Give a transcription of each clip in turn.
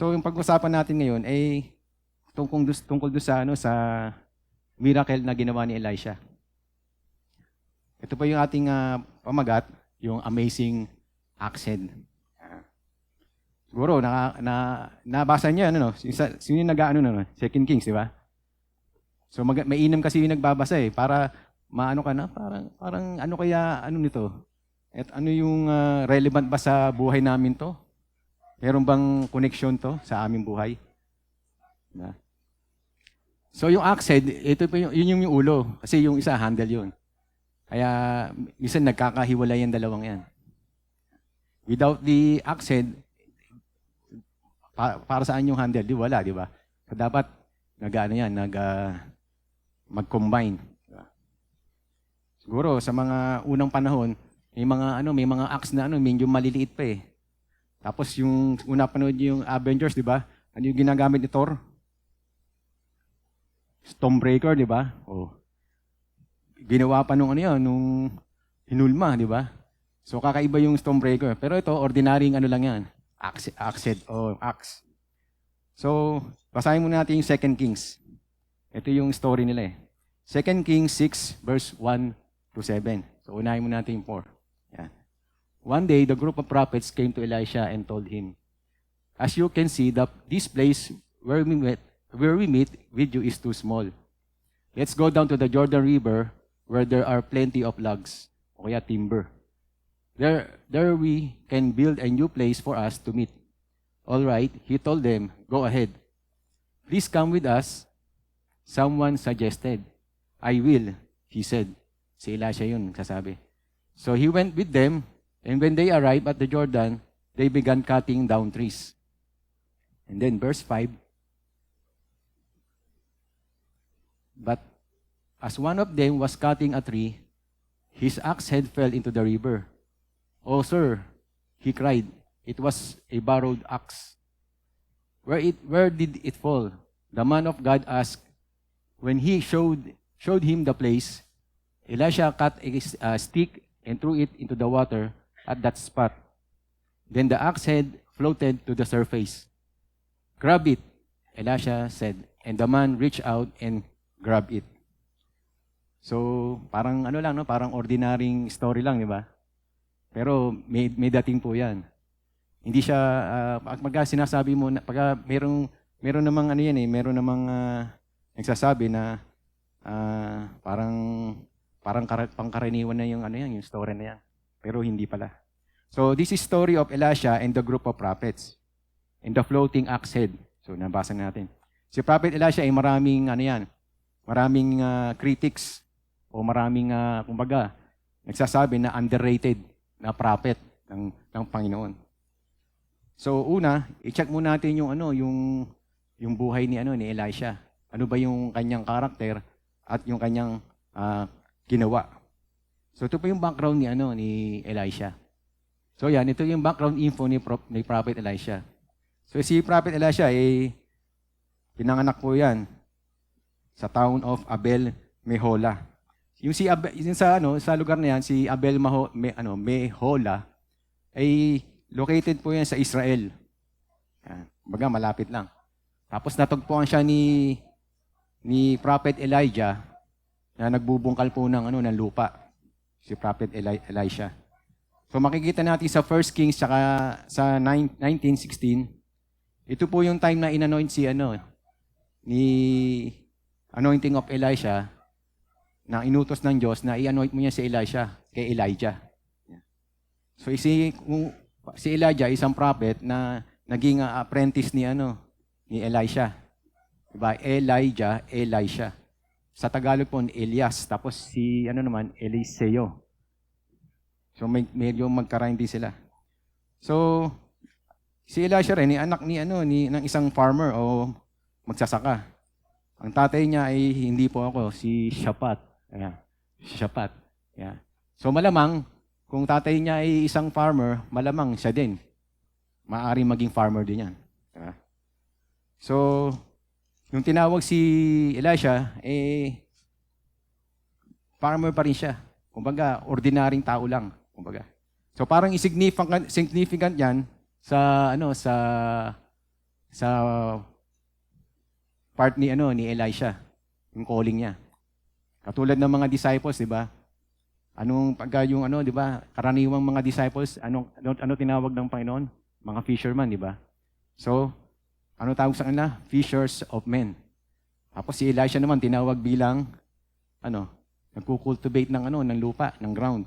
So yung pag-usapan natin ngayon ay tungkol doon sa sa miracle na ginawa ni Elisha. Ito pa yung ating pamagat, yung amazing oxen. Siguro nabasa niyo ano no, sino yung Second Kings, di ba? So mainam kasi yung nagbabasa para maano ka na, parang ano kaya ano nito? At ano yung relevant ba sa buhay namin to? Meron bang connection to sa aming buhay? Na. So yung oxhead, ito pa yung ulo. Kasi yung isa, handle yun. Kaya minsan nagkakahiwalay yung dalawang yan. Without the oxhead, para saan yung handle? Di wala, di ba? So dapat mag-combine. Diba? Siguro sa mga unang panahon, may mga axe na medyo maliliit pa eh. Tapos yung una panood yung Avengers, di ba? Ano yung ginagamit ni Thor? Stormbreaker, di ba? Oh. Ginawa pa nung hinulma, di ba? So kakaiba yung Stormbreaker. Pero ito, ordinaryong lang yan. Axe. So, basahin muna natin yung 2 Kings. Ito yung story nila eh. 2 Kings 6 verse 1 to 7. So unahin muna natin yung 4. Yan. One day, the group of prophets came to Elisha and told him, "As you can see, this place where we meet with you is too small. Let's go down to the Jordan River where there are plenty of logs, o kaya timber. There we can build a new place for us to meet." All right, he told them, "Go ahead. Please come with us." Someone suggested. "I will," he said. Si Elisha yun sasabi. So he went with them. And when they arrived at the Jordan, they began cutting down trees. And then verse 5, but as one of them was cutting a tree, his axe head fell into the river. "Oh, sir," he cried, "it was a borrowed axe. Where did it fall?" The man of God asked. When he showed him the place, Elisha cut a stick and threw it into the water at that spot. Then the axe head floated to the surface. "Grab it," Elisha said, and the man reached out and grabbed it. So, parang parang ordinaryong story lang, di ba? Pero may dating po 'yan. Hindi siya pag sinasabi mo pag meron namang meron namang nagsasabi na parang pangkaraniwan na yung yung story na yan. Pero hindi pala. So this is story of Elisha and the group of prophets and the floating axe head. So nabasa natin. Si Prophet Elisha ay maraming critics o maraming kumbaga nagsasabi na underrated na prophet ng Panginoon. So una, i-check muna natin yung buhay ni Elisha. Ano ba yung kanyang karakter at yung kanyang ginawa. So ito po yung background ni Elisha. So yan, ito yung background info ni Prophet Elisha. So si Prophet Elisha pinanganak po yan sa town of Abel Mehola. Yung sa lugar na yan, si Abel Mehola ay located po yan sa Israel. Yan, baga malapit lang. Tapos natagpuan siya ni Prophet Elijah na nagbubungkal po ng lupa, si Prophet Elisha. So makikita natin sa 1 Kings saka sa 19:16, ito po yung time na inanoint ni anointing of Elisha na inutos ng Diyos na i-anoint mo niya si Elisha kay Elijah. So si Elijah isang prophet na naging apprentice ni Elisha. Diba? Elijah, Elisha. Sa Tagalog po, Elias. Tapos si Eliseo. So medyo magka-rhyme din sila. So si Elisha rin, anak ng isang farmer o magsasaka. Ang tatay niya ay hindi po ako, si Shaphat. Ayan. Si Shaphat. Ayan. So malamang, kung tatay niya ay isang farmer, malamang siya din. Maaaring maging farmer din yan. Diba? So, yung tinawag si Elisha, farmer pa rin siya. Kumbaga, ordinaryong tao lang. Kumbaga. So parang significant yan sa sa part ni ni Elisha, yung calling niya. Katulad ng mga disciples, 'di ba? Anong pagka yung di ba? Karaniwang mga disciples, ano tinawag ng Panginoon? Mga fisherman, 'di ba? So, ano tawag sa kanila? Fishers of men. Tapos si Elisha naman tinawag bilang nagko-cultivate ng lupa, ng ground.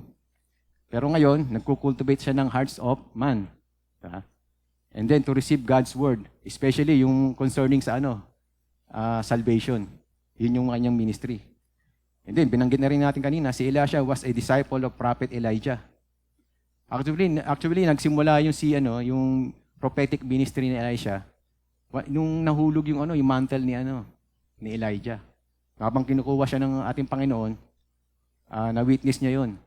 Pero ngayon, nagko-cultivate siya ng hearts of man. Diba? And then to receive God's word, especially yung concerning sa salvation. Yun yung kanyang ministry. And then, binanggit na rin natin kanina, si Elisha was a disciple of Prophet Elijah. Actually nagsimula yung prophetic ministry ni Elisha nung nahulog yung mantle ni Elijah. Habang kinukuha siya ng ating Panginoon, na-witness niya yon.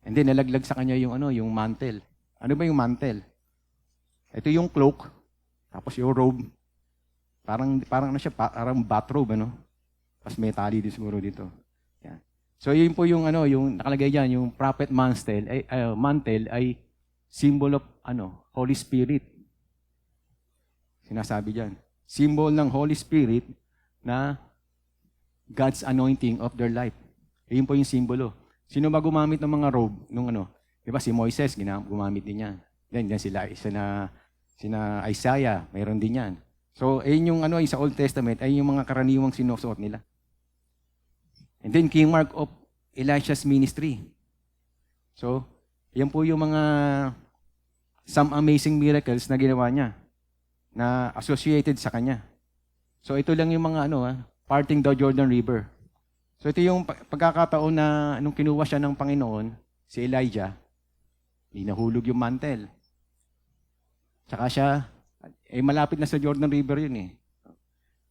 And then, nalaglag sa kanya yung mantle. Ano ba yung mantle? Ito yung cloak, tapos yung robe. Parang siya, parang bathrobe, Tapos may tali din siguro dito. Yan. So, yun po yung nakalagay diyan, yung prophet mantle ay symbol of Holy Spirit. Sinasabi diyan. Symbol ng Holy Spirit na God's anointing of their life. Yun po yung simbolo. Sino ba gumamit ng mga robe nung Di ba si Moises gumamit din yan. Then sila sina Isaiah, mayroon din yan. So, ayun yung sa Old Testament ay yung mga karaniwang sinusuot nila. And then King Mark of Elisha's ministry. So, yan po yung mga some amazing miracles na ginawa niya na associated sa kanya. So, ito lang yung mga parting the Jordan River. So ito yung pagkakataon na nung kinuha siya ng Panginoon, si Elijah, nahulog yung mantle. Tsaka siya, malapit na sa Jordan River yun eh.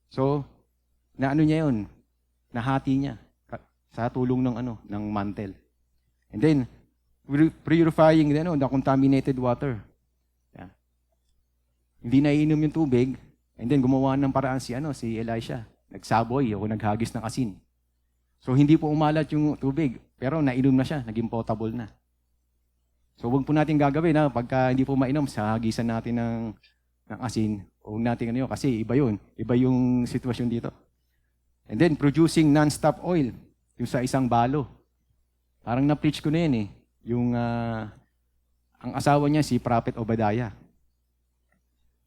So, niya yun, nahati niya sa tulong ng mantle. And then, purifying the contaminated water. Yeah. Hindi naiinom yung tubig, and then gumawa ng paraan si Elisha. Nagsaboy o naghagis ng asin. So, hindi po umalat yung tubig, pero nainom na siya, naging potable na. So, huwag po natin gagawin pagka hindi po mainom sa hagisan natin ng asin, huwag natin kasi iba yun. Iba yung sitwasyon dito. And then, producing non-stop oil, yung sa isang balo. Parang na-preach ko na yun eh. Yung, ang asawa niya, si Prophet Obadiah.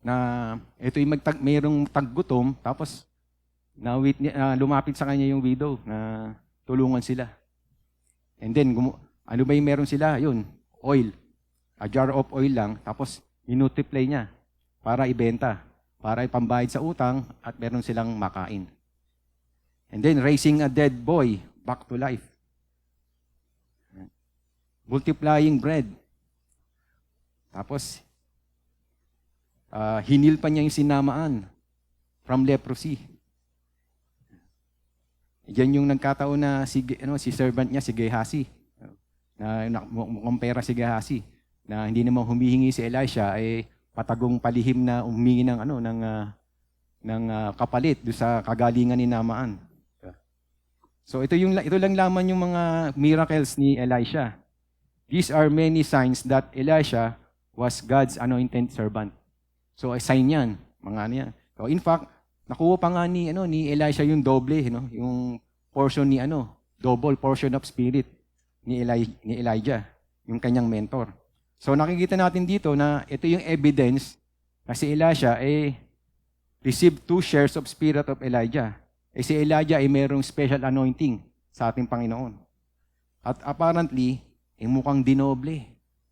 Na, ito yung mayroong taggutom, tapos, lumapit sa kanya yung widow na tulungan sila. And then, ano ba yung meron sila? Yun, oil. A jar of oil lang, tapos minultiply niya para ibenta, para ipambayad sa utang at meron silang makain. And then, raising a dead boy back to life. Multiplying bread. Tapos, hinil pa niya yung sinamaan from leprosy. Yan yung nagkataon na si servant niya, si Gehazi, na mukhang pera si Gehazi, na hindi naman humihingi si Elisha, patagong palihim na humingi ng kapalit do sa kagalingan ni Naaman. So ito lang laman yung mga miracles ni Elisha. These are many signs that Elisha was God's anointed servant. So a sign yan, mga yan. So in fact, nakuha pa nga ni Elisha yung doble, yung portion ni double portion of spirit ni Elijah, yung kanyang mentor. So nakikita natin dito na ito yung evidence na si Elisha received 2 shares of spirit of Elijah. Si Elijah mayroong special anointing sa ating Panginoon. At apparently, mukhang dinoble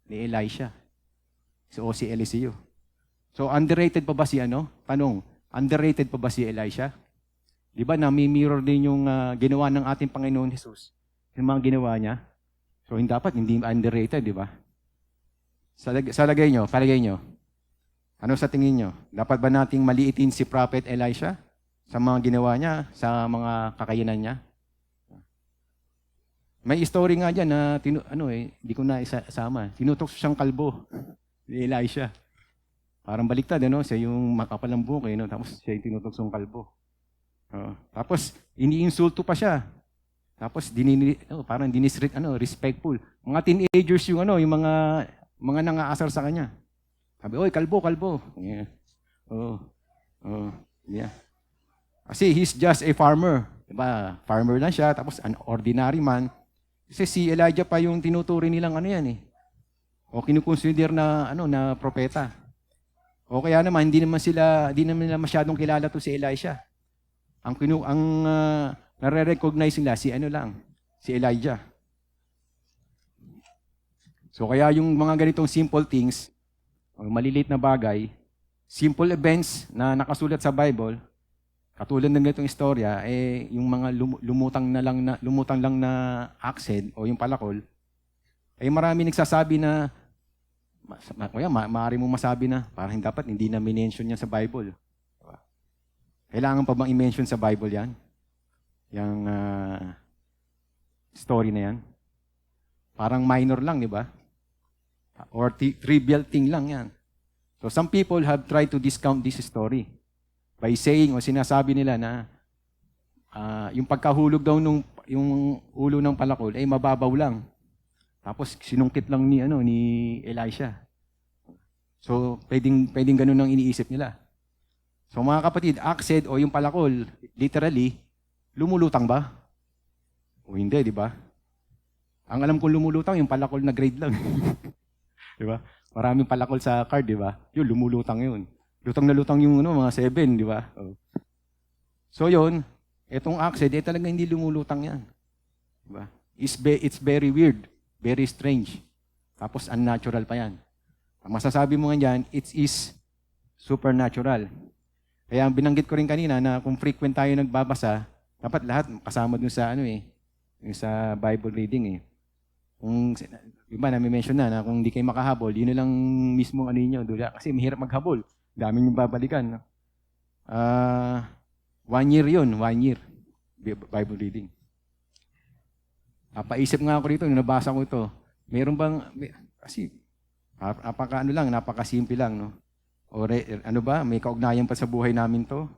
ni Elisha. So si Eliseo. So underrated pa ba si Tanong, underrated pa ba si Elisha? Di ba nami-mirror din yung ginawa ng ating Panginoon Jesus? Yung mga ginawa niya. So hindi underrated, di ba? Palagay nyo. Ano sa tingin nyo? Dapat ba nating maliitin si Prophet Elisha sa mga ginawa niya, sa mga kakayanan niya? May story nga dyan na, hindi ko na isama. Tinutok siyang kalbo ni Elisha. Parang baliktad, siya yung makapalang buhok, tapos siya yung tinutok siyang kalbo. Tapos, iniinsulto pa siya. Tapos, parang respectful. Mga teenagers yung mga nangaasar sa kanya. Sabi, oy, kalbo. Yeah. Yeah. Kasi he's just a farmer. Diba? Farmer lang siya, tapos an ordinary man. Kasi si Elijah pa yung tinuturi nilang ano yan eh. O kinukonsider na na propeta. O kaya naman hindi naman nila masyadong kilala to si Elisha. Ang nare-recognize nila si si Elijah. So kaya yung mga ganitong simple things, maliliit na bagay, simple events na nakasulat sa Bible, katulad ng ganitong istorya, yung mga lumutang lang na oxen o yung palakol, marami nagsasabi na, maaari mo masabi na, parang dapat hindi na minention yan sa Bible. Diba? Kailangan pa bang i-mention sa Bible yan? Yung story na yan? Parang minor lang, di ba? Or trivial thing lang yan. So some people have tried to discount this story by saying o sinasabi nila na yung pagkahulog daw yung ulo ng palakol ay mababaw lang. Tapos sinungkit lang ni Elisha. So pwedeng ganun ang iniisip nila. So mga kapatid, oxen o yung palakol, literally, lumulutang ba? O hindi, di ba? Ang alam kong lumulutang, yung palakol na grade lang. Di ba? Maraming palakol sa card, di ba? Yun, lumulutang yun. Lutang na lutang yung mga 7, di ba? Oh. So yun, etong oxen, talaga hindi lumulutang yan. Di ba? It's very weird, very strange. Tapos unnatural pa yan. Ang masasabi mo nga dyan, it is supernatural. Kaya binanggit ko rin kanina na kung frequent tayo nagbabasa, dapat lahat kasama dun sa yung sa Bible reading eh. Kung iba na-mention na kung hindi kayo makahabol, yun na lang mismo niyo, kasi mahirap maghabol. Daming yung babalikan. 1 year yun, 1 year. Bible reading. Napaisip nga ako rito, nung nabasa ko ito, meron bang, kasi, napakasimple lang, no? O may kaugnayan pa sa buhay namin to,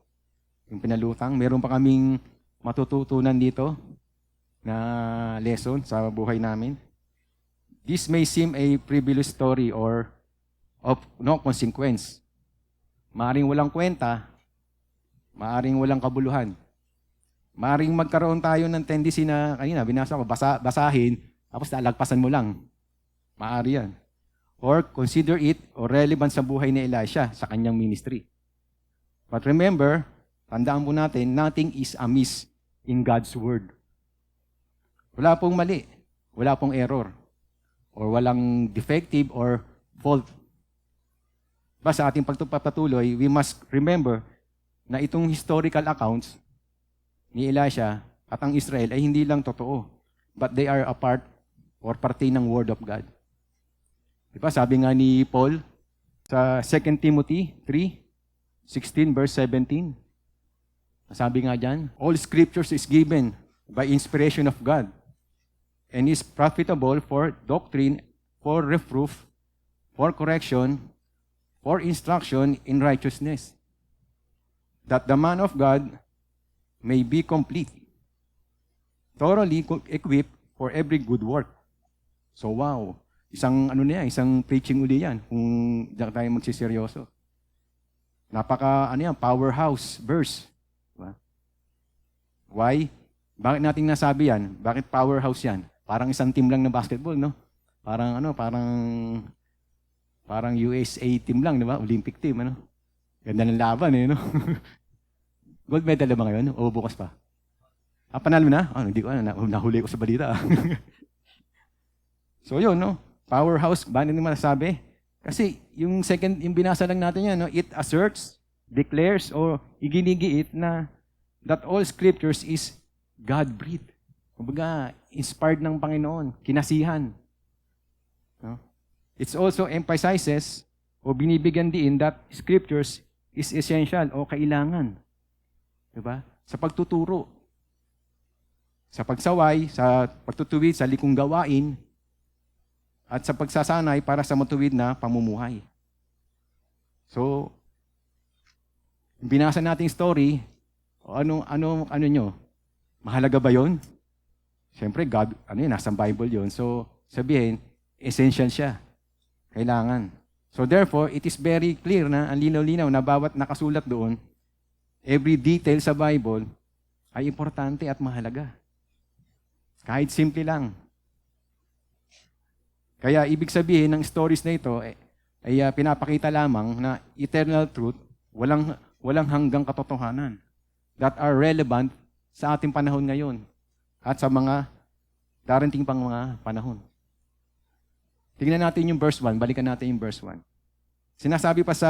yung pinalutang. Meron pa kaming matututunan dito na lesson sa buhay namin. This may seem a frivolous story or of no consequence. Maaring walang kwenta, maaring walang kabuluhan. Maaring magkaroon tayo ng tendency na, kanina, binasa ko, basahin, tapos lalagpasan mo lang. Maari yan. Or consider it or relevant sa buhay ni Elisha sa kanyang ministry. But remember, tandaan po natin, nothing is amiss in God's Word. Wala pong mali, wala pong error, or walang defective or fault. Sa ating pagpapatuloy, we must remember na itong historical accounts ni Elisha at ang Israel ay hindi lang totoo, but they are a part or parte ng Word of God. Diba? Sabi nga ni Paul sa 2 Timothy 3:16 verse 17, sabi nga dyan, all scriptures is given by inspiration of God and is profitable for doctrine, for reproof, for correction, for instruction in righteousness, that the man of God may be complete, thoroughly equipped for every good work. So wow, isang preaching uli yan kung diyan tayo magsiseryoso. Powerhouse verse. Diba? Why? Bakit natin nasabi yan? Bakit powerhouse yan? Parang isang team lang na basketball, no? Parang USA team lang, di ba? Olympic team, ano? Ganda ng laban, no? Gold medal ba ngayon? O bukas pa? Panalo na? Hindi ko nahuli ko sa balita. So yun, no? Powerhouse, bakit naman nasabi? Kasi yung binasa lang natin yan, no? It asserts, declares, or iginigiit na that all scriptures is God-breathed. Kumbaga, inspired ng Panginoon, kinasihan. No? It also emphasizes o binibigyan din that scriptures is essential o kailangan. Diba? Sa pagtuturo, sa pagsaway, sa pagtutuwid, sa likong gawain, at sa pagsasanay para sa matuwid na pamumuhay. So, binasa nating story, ano nyo? Mahalaga ba yon? Siyempre, God, nasa Bible yon. So, sabihin, essential siya. Kailangan. So, therefore, it is very clear na, ang linaw-linaw na bawat nakasulat doon, every detail sa Bible ay importante at mahalaga. Kahit simple lang. Kaya ibig sabihin ng stories na ito ay pinapakita lamang na eternal truth, walang hanggang katotohanan that are relevant sa ating panahon ngayon at sa mga darating pang mga panahon. Tingnan natin yung verse 1, balikan natin yung verse 1. Sinasabi pa sa,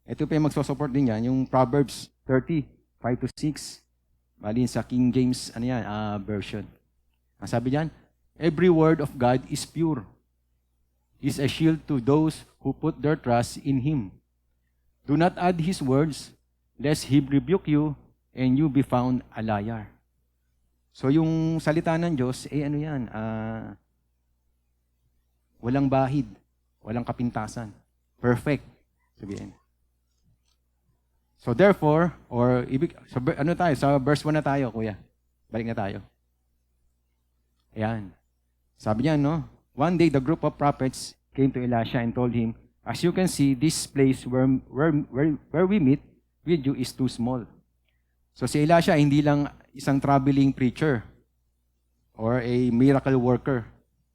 ito pa yung magsusupport din yan, yung Proverbs 30, 5-6. Bali sa King James version. Ang sabi diyan, every word of God is pure, is a shield to those who put their trust in Him. Do not add His words, lest He rebuke you and you be found a liar. So yung salita ng Diyos, walang bahid, walang kapintasan. Perfect. Sabihin. So therefore, sa verse 1 na tayo, kuya. Balik na tayo. Ayan. Sabi niya, no? One day, the group of prophets came to Elisha and told him, as you can see, this place where we meet with you is too small. So si Elisha, hindi lang isang traveling preacher or a miracle worker.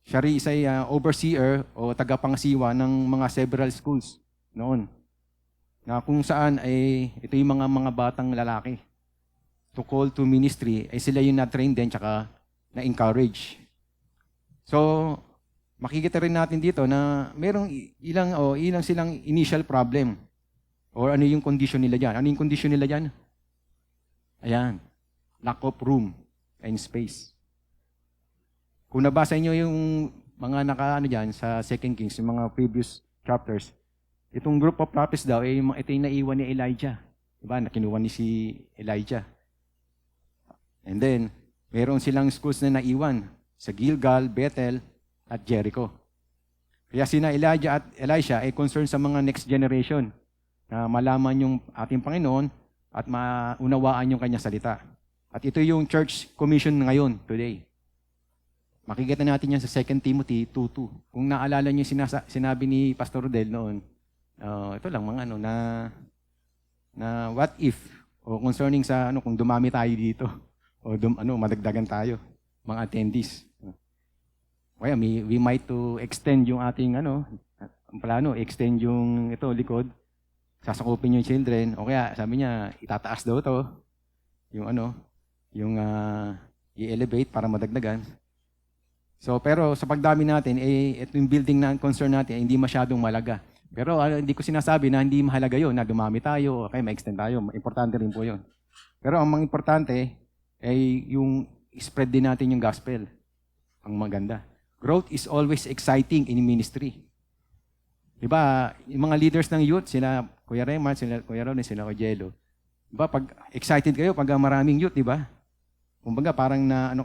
Siya rin isang overseer o tagapangasiwa ng mga several schools noon. Na kung saan ito yung mga batang lalaki. To call to ministry, sila yung na-train din tsaka na-encourage. So, makikita rin natin dito na merong ilang silang initial problem. Or ano yung condition nila dyan? Ano yung condition nila dyan? Ayan. Lack of room and space. Kung nabasa niyo yung mga dyan sa 2 Kings, yung mga previous chapters, itong group of prophets daw, ito yung naiwan ni Elijah. Diba? Nakinuha ni si Elijah. And then, meron silang schools na naiwan sa Gilgal, Bethel, at Jericho. Kaya sina Elijah at Elisha ay concerned sa mga next generation na malaman yung ating Panginoon at maunawaan yung kanyang salita. At ito yung church commission ngayon, today. Makikita natin yan sa 2 Timothy 2:2. Kung naalala niyo sinabi ni Pastor Rodel noon, ito lang mga na what if o concerning sa kung dumami tayo dito o madagdagan tayo mga attendees. Kaya we might to extend yung ating ang plano, extend yung likod, sasakupin yung children, o kaya sabi niya itataas daw to yung i-elevate para madagdagan. So pero sa pagdami natin ito yung building na concern natin hindi masyadong malaga. Pero hindi ko sinasabi na hindi mahalaga yun, na dumami tayo, okay, ma-extend tayo. Importante rin po yun. Pero ang mga importante ay yung spread din natin yung gospel. Ang maganda. Growth is always exciting in ministry. Diba, yung mga leaders ng youth, sila Kuya Raymar, sila Kuya Ron, sila Kuya Jello. Diba, pag excited kayo, pag maraming youth, diba? Kumbaga, parang na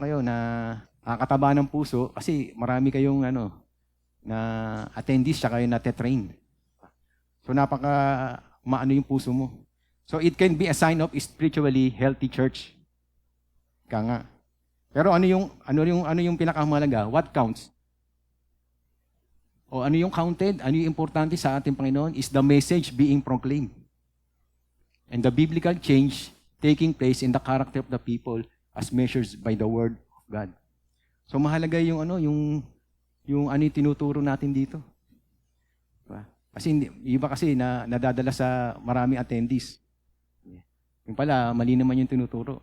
nakakataba ng puso kasi marami kayong na attendees siya kayo na-train. So maano yung puso mo. So it can be a sign of spiritually healthy church. Nga. Pero ano yung pinakamahalaga? What counts? O ano yung counted? Ano yung importante sa ating Panginoon is the message being proclaimed. And the biblical change taking place in the character of the people as measured by the word of God. So mahalaga yung yung tinuturo natin dito. Diba? Kasi iba kasi nadadala sa maraming attendees. Yung pala, mali naman yung tinuturo.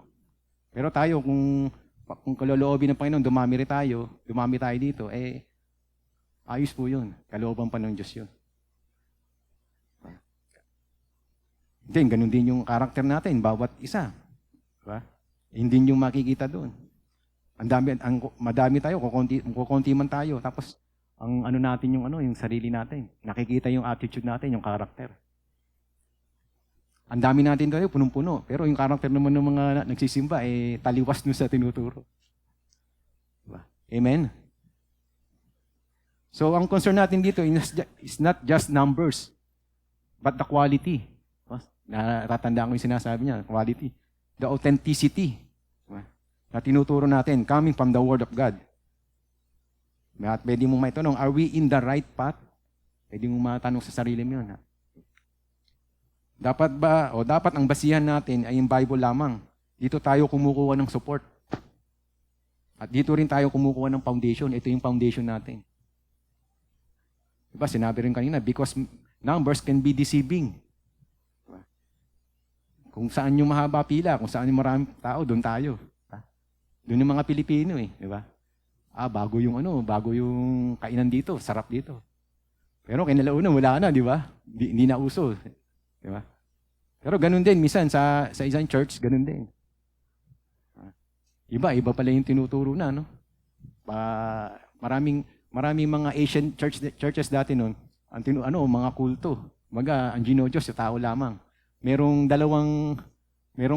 Pero tayo, kung kaloloobin ng Panginoon, dumami tayo dito, ayos po yun. Kalooban pa ng Diyos yun. Then, ganun din yung karakter natin, bawat isa. Diba? Hindi yung makikita doon. Madami tayo, kukunti man tayo. Tapos, ang natin yung sarili natin. Nakikita yung attitude natin, yung karakter. Ang dami natin tayo, punong-puno. Pero yung karakter naman ng mga nagsisimba, taliwas nyo sa tinuturo. Diba? Amen? So, ang concern natin dito is not just numbers, but the quality. Natatandaan ko yung sinasabi niya, quality. The authenticity. Diba? Na tinuturo natin, coming from the Word of God. At pwede mong maitanong, are we in the right path? Pwede mong matanong sa sarili mo yun. Dapat ang basihan natin ay yung Bible lamang. Dito tayo kumukuha ng support. At dito rin tayo kumukuha ng foundation. Ito yung foundation natin. Diba, sinabi rin kanina, because numbers can be deceiving. Diba? Kung saan yung mahaba pila, kung saan yung maraming tao, doon tayo. Doon yung mga Pilipino eh, di ba? Bago yung kainan dito, sarap dito. Pero kinalauna, wala na, di ba? Hindi na uso. Di ba? Pero ganun din, minsan sa isang church, ganun din. Iba pala yung tinuturo na, no? Maraming mga Asian churches dati noon, mga kulto. Ang Ginoo-Diyos, yung tao lamang. Merong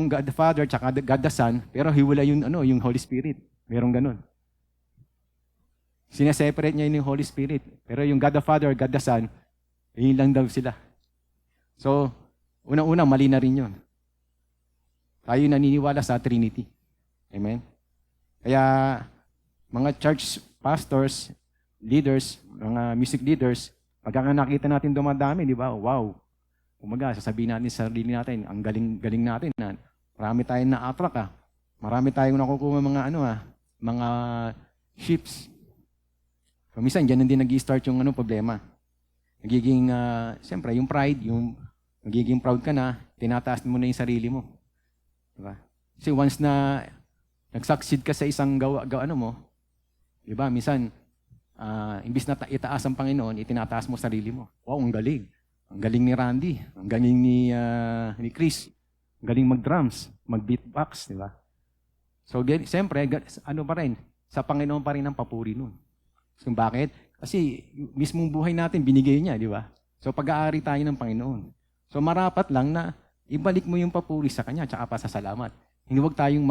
God the Father tsaka God the Son, pero hiwala yung Holy Spirit. Merong ganun. Sineseparate niya yung Holy Spirit. Pero yung God the Father, God the Son, yun lang daw sila. So, unang-unang mali na rin yun. Tayo naniniwala sa Trinity. Amen? Kaya, mga church pastors, leaders, mga music leaders, pagka nakita natin dumadami, di ba? Wow! Kumaga, sasabihin natin sa sarili natin, ang galing natin. Marami tayong na-attract. Marami tayong nakukuha mga ships. So, minsan, dyan hindi nag-i-start yung problema. Nagiging, siyempre, yung pride, yung nagiging proud ka na, tinataas mo na yung sarili mo. Diba? Kasi once na nag-succeed ka sa isang diba, minsan, imbis na itaas ang Panginoon, itinataas mo sarili mo. Wow, ang galing. Ang galing ni Randy. Ang galing ni Chris. Ang galing mag-drums, mag-beatbox, di ba? So, siyempre, pa rin, sa Panginoon pa rin ang papuri nun. So, bakit? Kasi, mismong buhay natin, binigay niya, di ba? So, pag-aari tayo ng Panginoon. So, marapat lang na ibalik mo yung papuri sa Kanya, tsaka pasasalamat. Hindi huwag tayong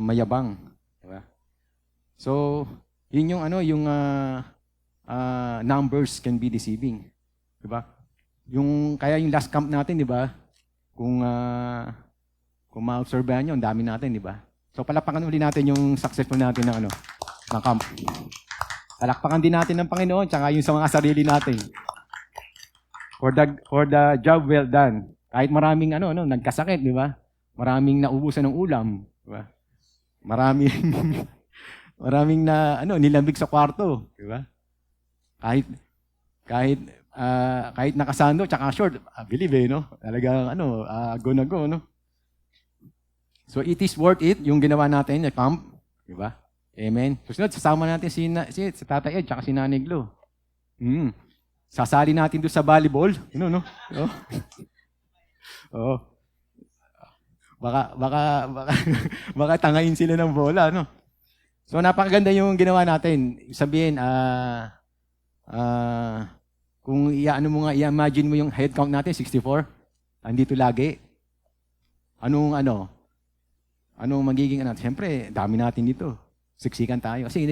mayabang. Di ba? So, yun yung numbers can be deceiving. Diba? Kaya yung last camp natin, di ba? Kung ma-observehan nyo, ang dami natin, di ba? So, palakpakan uli natin yung successful natin ng camp. Palakpakan din natin ng Panginoon, tsaka yung sa mga sarili natin. For the job well done. Kahit maraming nagkasakit, di ba? Maraming naubusan ng ulam, di ba? Maraming nilambig sa kwarto, di ba? Kahit nakasando tsaka short, believe no? Talagang go na go, no? So it is worth it yung ginawa natin na camp, di ba? Amen. Susunod, sasama natin si Tatay Ed tsaka si Nanay Glo. Sasali natin doon sa volleyball, no? Oh. Baka tangayin sila ng bola, no? So napakaganda yung ginawa natin. Sabihin, kung i-imagine mo yung head count natin, 64, andito lagi. Anong magiging Siyempre, dami natin dito. Siksikan tayo. Kasi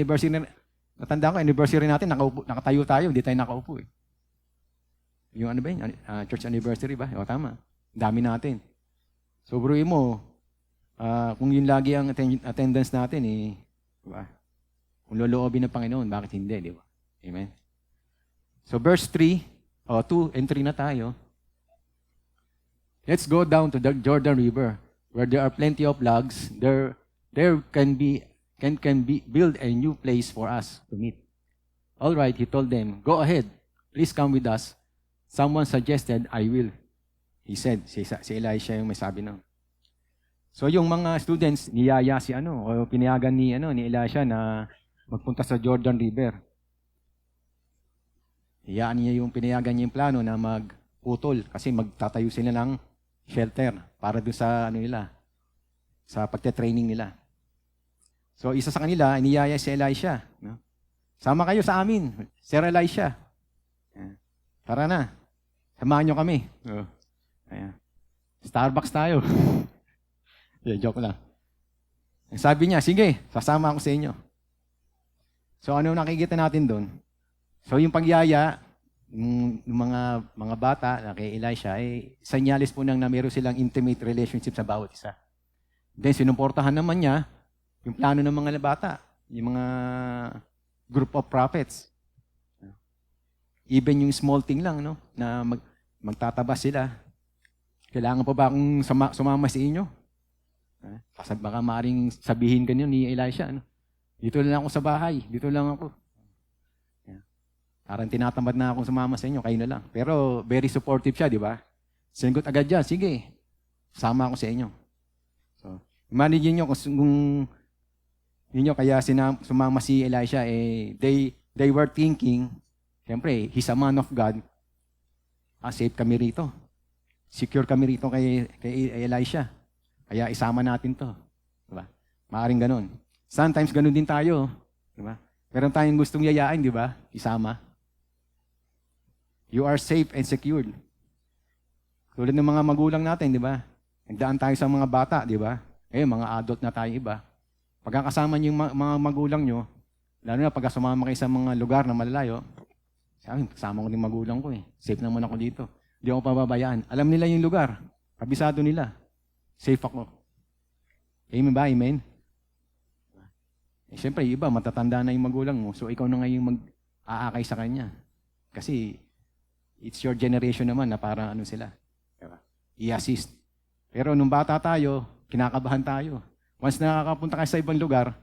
natanda ko, anniversary natin, nakatayo tayo, hindi tayo nakaupo eh. Yung church anniversary ba? O, tama. Dami natin. So, bruin mo, kung yun lagi ang attendance natin diba? Kung loloobin ng Panginoon, bakit hindi, di ba? Amen? So, verse 2 and 3 na tayo. Let's go down to the Jordan River, where there are plenty of logs. There can be build a new place for us to meet. All right, he told them, go ahead. Please come with us. Someone suggested, I will. He said, si Elisha yung may sabi nun. So yung mga students, niyaya o pinayagan ni Elisha na magpunta sa Jordan River. Pinayagan niya yung plano na magputol kasi magtatayo sila ng shelter para doon sa sa pagte-training nila. So isa sa kanila, niyaya si Elisha. No? Sama kayo sa amin, Sir Elisha. Tara na, samahan nyo kami. Ayan. Starbucks tayo. Joke lang. Sabi niya, sige, sasama ako sa inyo. So ano nakikita natin doon? So yung pagyaya ng mga bata na kay Elisha, sanyalis po na meron silang intimate relationship sa bawat isa. Then sinuportahan naman niya yung plano ng mga bata, yung mga group of prophets. Even yung small thing lang, no, na magtatabas sila. Kailangan pa ba akong sumama sa inyo? Baka maaaring sabihin kanyo ni Elisha, ano? Dito lang ako sa bahay, dito lang ako. Parang tinatamad na akong sumama sa inyo, kayo na lang. Pero very supportive siya, di ba? Sinagot agad dyan, sige, sama ako sa inyo. So, imagine nyo kung ninyo kaya sumama si Elisha, they were thinking, siyempre, he's a man of God, safe kami rito. Secure kami rito kay Elisha. Kaya isama natin to. Diba? Maaring ganun. Sometimes ganun din tayo. Diba? Meron tayong gustong yayain, di ba? Isama. You are safe and secured. Tulad ng mga magulang natin, di ba? Nagdaan tayo sa mga bata, di ba? Mga adult na tayo iba. Pagkakasama niyo yung mga magulang nyo, lalo na pagka sumama kayo sa mga lugar na malalayo, sabi, kasama ko din magulang ko eh. Safe naman ako dito. Hindi ako pababayaan. Alam nila yung lugar. Kabisado nila. Safe ako. Amen ba? Amen? Siyempre, iba, matatanda na yung magulang mo. So, ikaw na nga yung mag-aakay sa kanya. Kasi, it's your generation naman na parang ano sila. Diba? I-assist. Pero nung bata tayo, kinakabahan tayo. Once nakakapunta ka sa ibang lugar,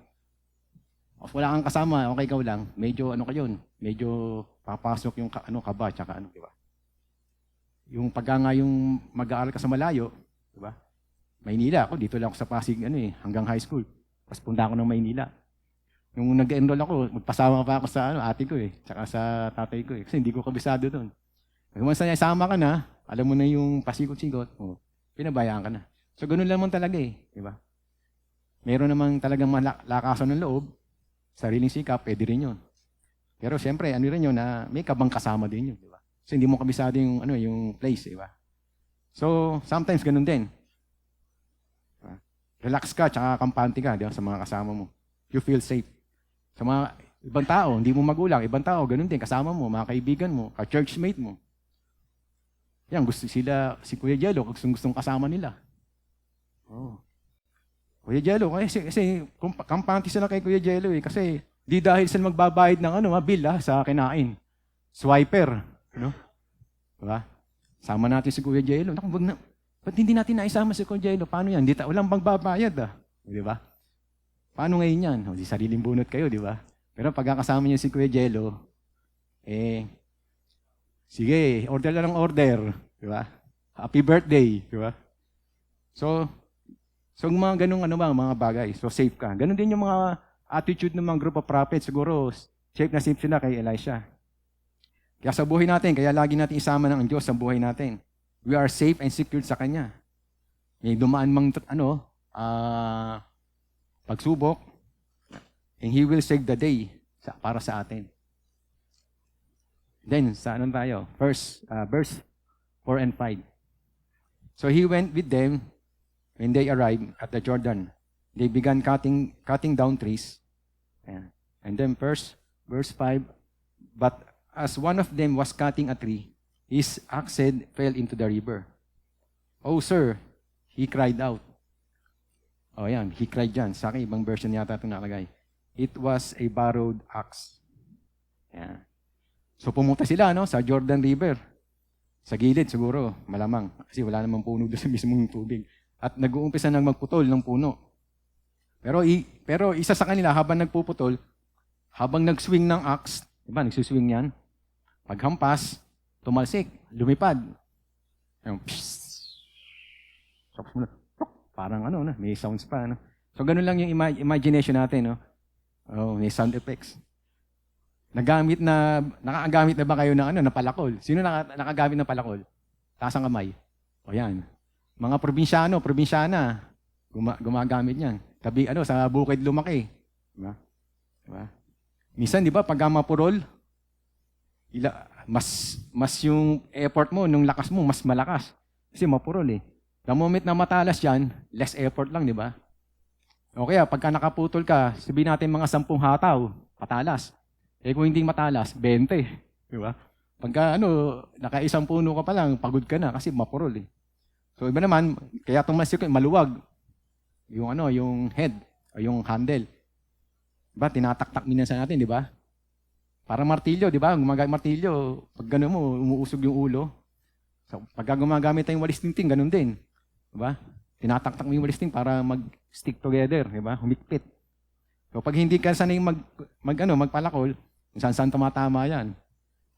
wala kang kasama, okay ikaw lang, medyo ano kayo, medyo papasok yung kaba, tsaka di ba? Yung pagka nga yung mag-aaral ka sa malayo, di ba? Maynila ako, dito lang ako sa Pasig, hanggang high school. Tapos punta ako ng Maynila. Yung nag-enroll ako, magpasama pa ako sa ate ko tsaka sa tatay ko kasi hindi ko kabisado doon. Once na isama ka na, alam mo na yung pasigot-sigot, pinabayaan ka na. So ganun lang naman talaga di ba? Meron namang talagang malakasan ng loob, sariling sikap, pwede rin yun. Pero siyempre, rin yun na may kabang kasama din yun, di ba? So hindi mo kabisado yung place, di ba? So, sometimes ganun din. Relax ka, tsaka kampante ka, di ba, sa mga kasama mo. You feel safe. Sa mga ibang tao, hindi mo magulang, ibang tao, ganun din, kasama mo, mga kaibigan mo, ka-churchmate mo. Yan, gusto sila, si Kuya Jello, gustong kasama nila. Kuya Jello, kasi kampante sila kay Kuya Jello kasi di dahil sila magbabayad ng bill sa kinain. Swiper. Diba? Sama natin si Kuya Jello. Ba't hindi natin naisama si Kuya Jello? Paano yan? Walang magbabayad Di ba? Paano ngayon yan? Di sariling bunot kayo, di ba? Pero pagkakasama niyo si Kuya Jello, sige, order lang ng order. Di ba? Happy birthday. Di ba? So mga ganung mga bagay. So safe ka. Ganun din yung mga attitude ng mga group of prophets. Siguro, safe na safe sila kay Elisha. Kaya sa buhay natin, kaya lagi natin isama ng Diyos sa buhay natin. We are safe and secured sa Kanya. May dumaan mang pagsubok, and He will save the day para sa atin. Then, sa tayo? Verse 4 and 5. So He went with them. When they arrived at the Jordan, they began cutting down trees. And then verse 5, but as one of them was cutting a tree, his axe head fell into the river. Oh, sir, he cried out. He cried dyan. Sa akin, ibang version yata ito nakalagay. It was a borrowed axe. So pumunta sila sa Jordan River. Sa gilid siguro, malamang. Kasi wala namang puno doon sa mismong tubig. At nag-uumpisa nang magputol ng puno. Pero isa sa kanila, habang nagpuputol, habang nag-swing ng axe, diba, nagsuswing yan, paghampas, tumalsik, lumipad. Parang may sounds pa. So ganun lang yung imagination natin. May sound effects. Nakaagamit na ba kayo ng palakol? Sino nakagamit ng palakol? Taas ang kamay. Yan. Mga probinsyana, gumagamit yan. Sa bukid lumaki. Diba? Minsan, di ba, pag mapurol, mas yung effort mo, nung lakas mo, mas malakas. Kasi mapurol The moment na matalas yan, less effort lang, di ba? O kaya, pagka nakaputol ka, sabihin natin mga 10 hataw, patalas. Kung hindi matalas, 20. Di ba? Pagka naka-isang puno ka pa lang, pagod ka na kasi mapurol So iba naman, kaya tumasik maluwag. Yung head, o yung handle. Diba? Tinataktak minsan natin, di ba? Para martilyo, di ba? Gumagamit martilyo, pag gano'n mo, umuusog yung ulo. So, pagka gumagamit tayong walis tingting, ganun din. Diba? Tinataktak mo yung walis ting para mag-stick together, diba? Humikpit. So, pag hindi ka sanay magpalakol, kung saan tumatama yan.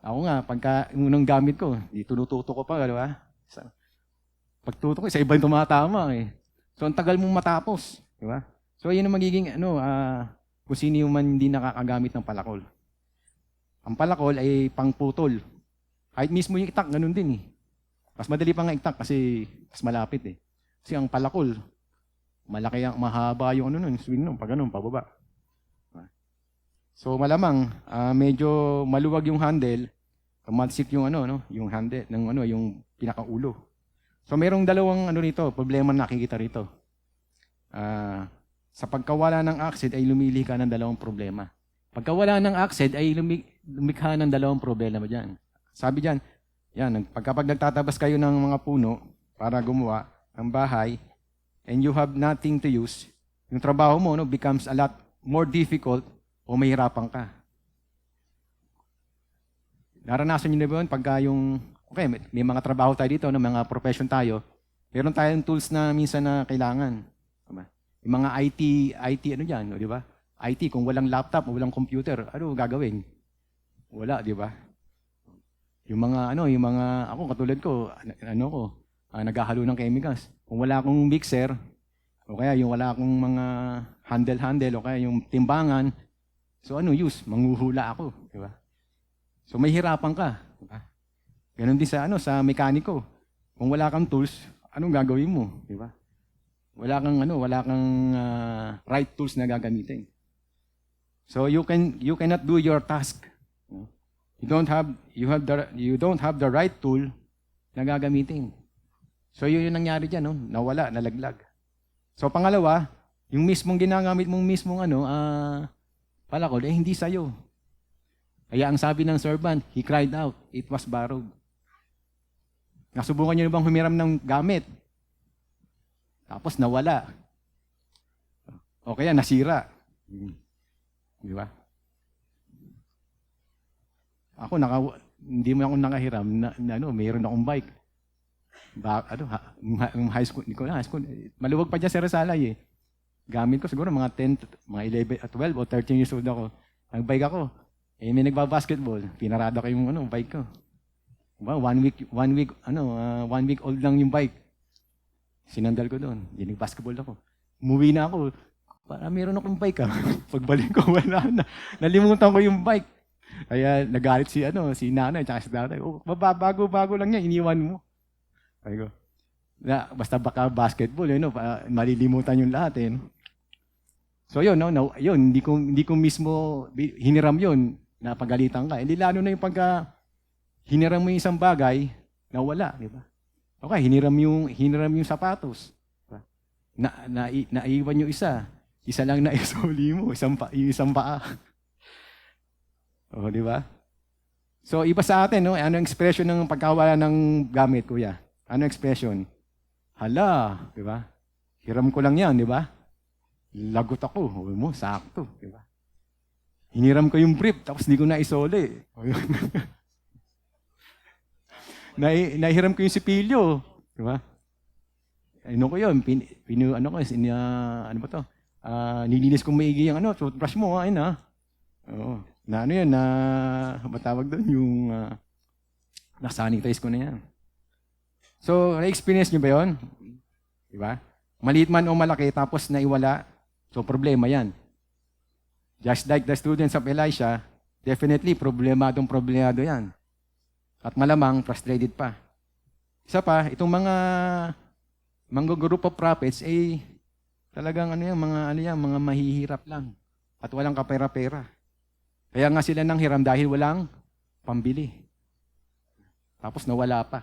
Ako nga, pagka unang gamit ko, tinututo ko pa, diba? Pagtuto ko, sa ibang tumatama eh. So, ang tagal mong matapos, diba? So, yun ang magiging, kung sino yung man hindi nakakagamit ng palakol. Ang palakol ay pangputol. Kahit mismo yung itak, ganun din eh. Mas madali pa nga itak kasi mas malapit eh. Kasi ang palakol, malaki ang mahaba yung swing nun, pag ganun, pababa. So malamang, medyo maluwag yung handle, tumatsik yung yung handle, yung pinakaulo. So mayroong dalawang nito, problema na nakikita rito. Sa pagkawala ng axle ay lumili ka ng dalawang problema. Pagkawala ng axle ay lumikha ng dalawang problema dyan. Sabi dyan, yan, kapag nagtatabas kayo ng mga puno para gumawa ng bahay and you have nothing to use, yung trabaho mo becomes a lot more difficult o mahirapan ka. Naranasan nyo na ba yun pagka okay, may mga trabaho tayo dito, mga profession tayo, meron tayong tools na minsan na kailangan. Diba? Yung mga IT dyan, di ba? IT, kung walang laptop o walang computer, ano gagawin? Wala, di ba? Yung mga ako katulad ko, naghahalo ng chemicals. Kung wala akong mixer, o kaya yung wala akong mga handle, o kaya yung timbangan, so use? Manghuhula ako, di ba? So may hirapan ka, di ba? Ganon din sa mekaniko. Kung wala kang tools, anong gagawin mo, di ba? Wala kang right tools na gagamitin. So you cannot do your task. You don't have the right tool na gagamitin. So yun yung nangyari diyan, nawala, nalaglag. So pangalawa, yung mismong ginagamit mong palakol hindi sa'yo. Kaya ang sabi ng servant, he cried out, it was borrowed. Nasubukan niyo na bang humiram ng gamit? Tapos nawala. O kaya nasira. Di ba? Ako, hindi mo ako nakahiram mayroon akong bike. High school, maluwag pa dyan sa Rasalay eh. Gamit ko siguro mga 11, 12 o 13 years old ako. Ang bike ako, may nagba-basketball, pinarada ko yung bike ko. Diba? One week old lang yung bike. Sinandal ko doon, nag-basketball ako. Umuwi na ako, para meron akong bike Pagbalik ko, wala na. Nalimutan ko yung bike. Kaya nagalit si nanay at si tatay. Bago lang yan, iniwan mo. Sabi ko, basta baka basketball, malilimutan yung lahat eh. So yun, hindi ko mismo hiniram yun, napagalitan ka. Hindi lalo na yung pagka hiniram mo yung isang bagay, nawala, di ba? Okay, hiniram yung sapatos. Naiwan yung isa lang na isoli mo, isang paa. Oh, di ba? So, iba sa atin, ano ang expression ng pagkawala ng gamit, kuya? Ano expression? Hala, di ba? Hiram ko lang yan, di ba? Lagot ako. Huwag mo, sakto, di ba? Hiniram ko yung brief, tapos di ko na isole. Nahiram ko yung sipilyo, di ba? Ko yun, nilinis kong maigi yung toothbrush mo, Oo. Matawag doon yung nasanitize ko na yan. So, na-experience nyo ba yun? Diba? Maliit man o malaki, tapos naiwala, so problema yan. Just like the students of Elisha, definitely problemado yan. At malamang, frustrated pa. Isa pa, itong mga group of prophets, talagang mga mahihirap lang. At walang kapera-pera. Kaya nga sila nang hiram dahil walang pambili. Tapos nawala pa.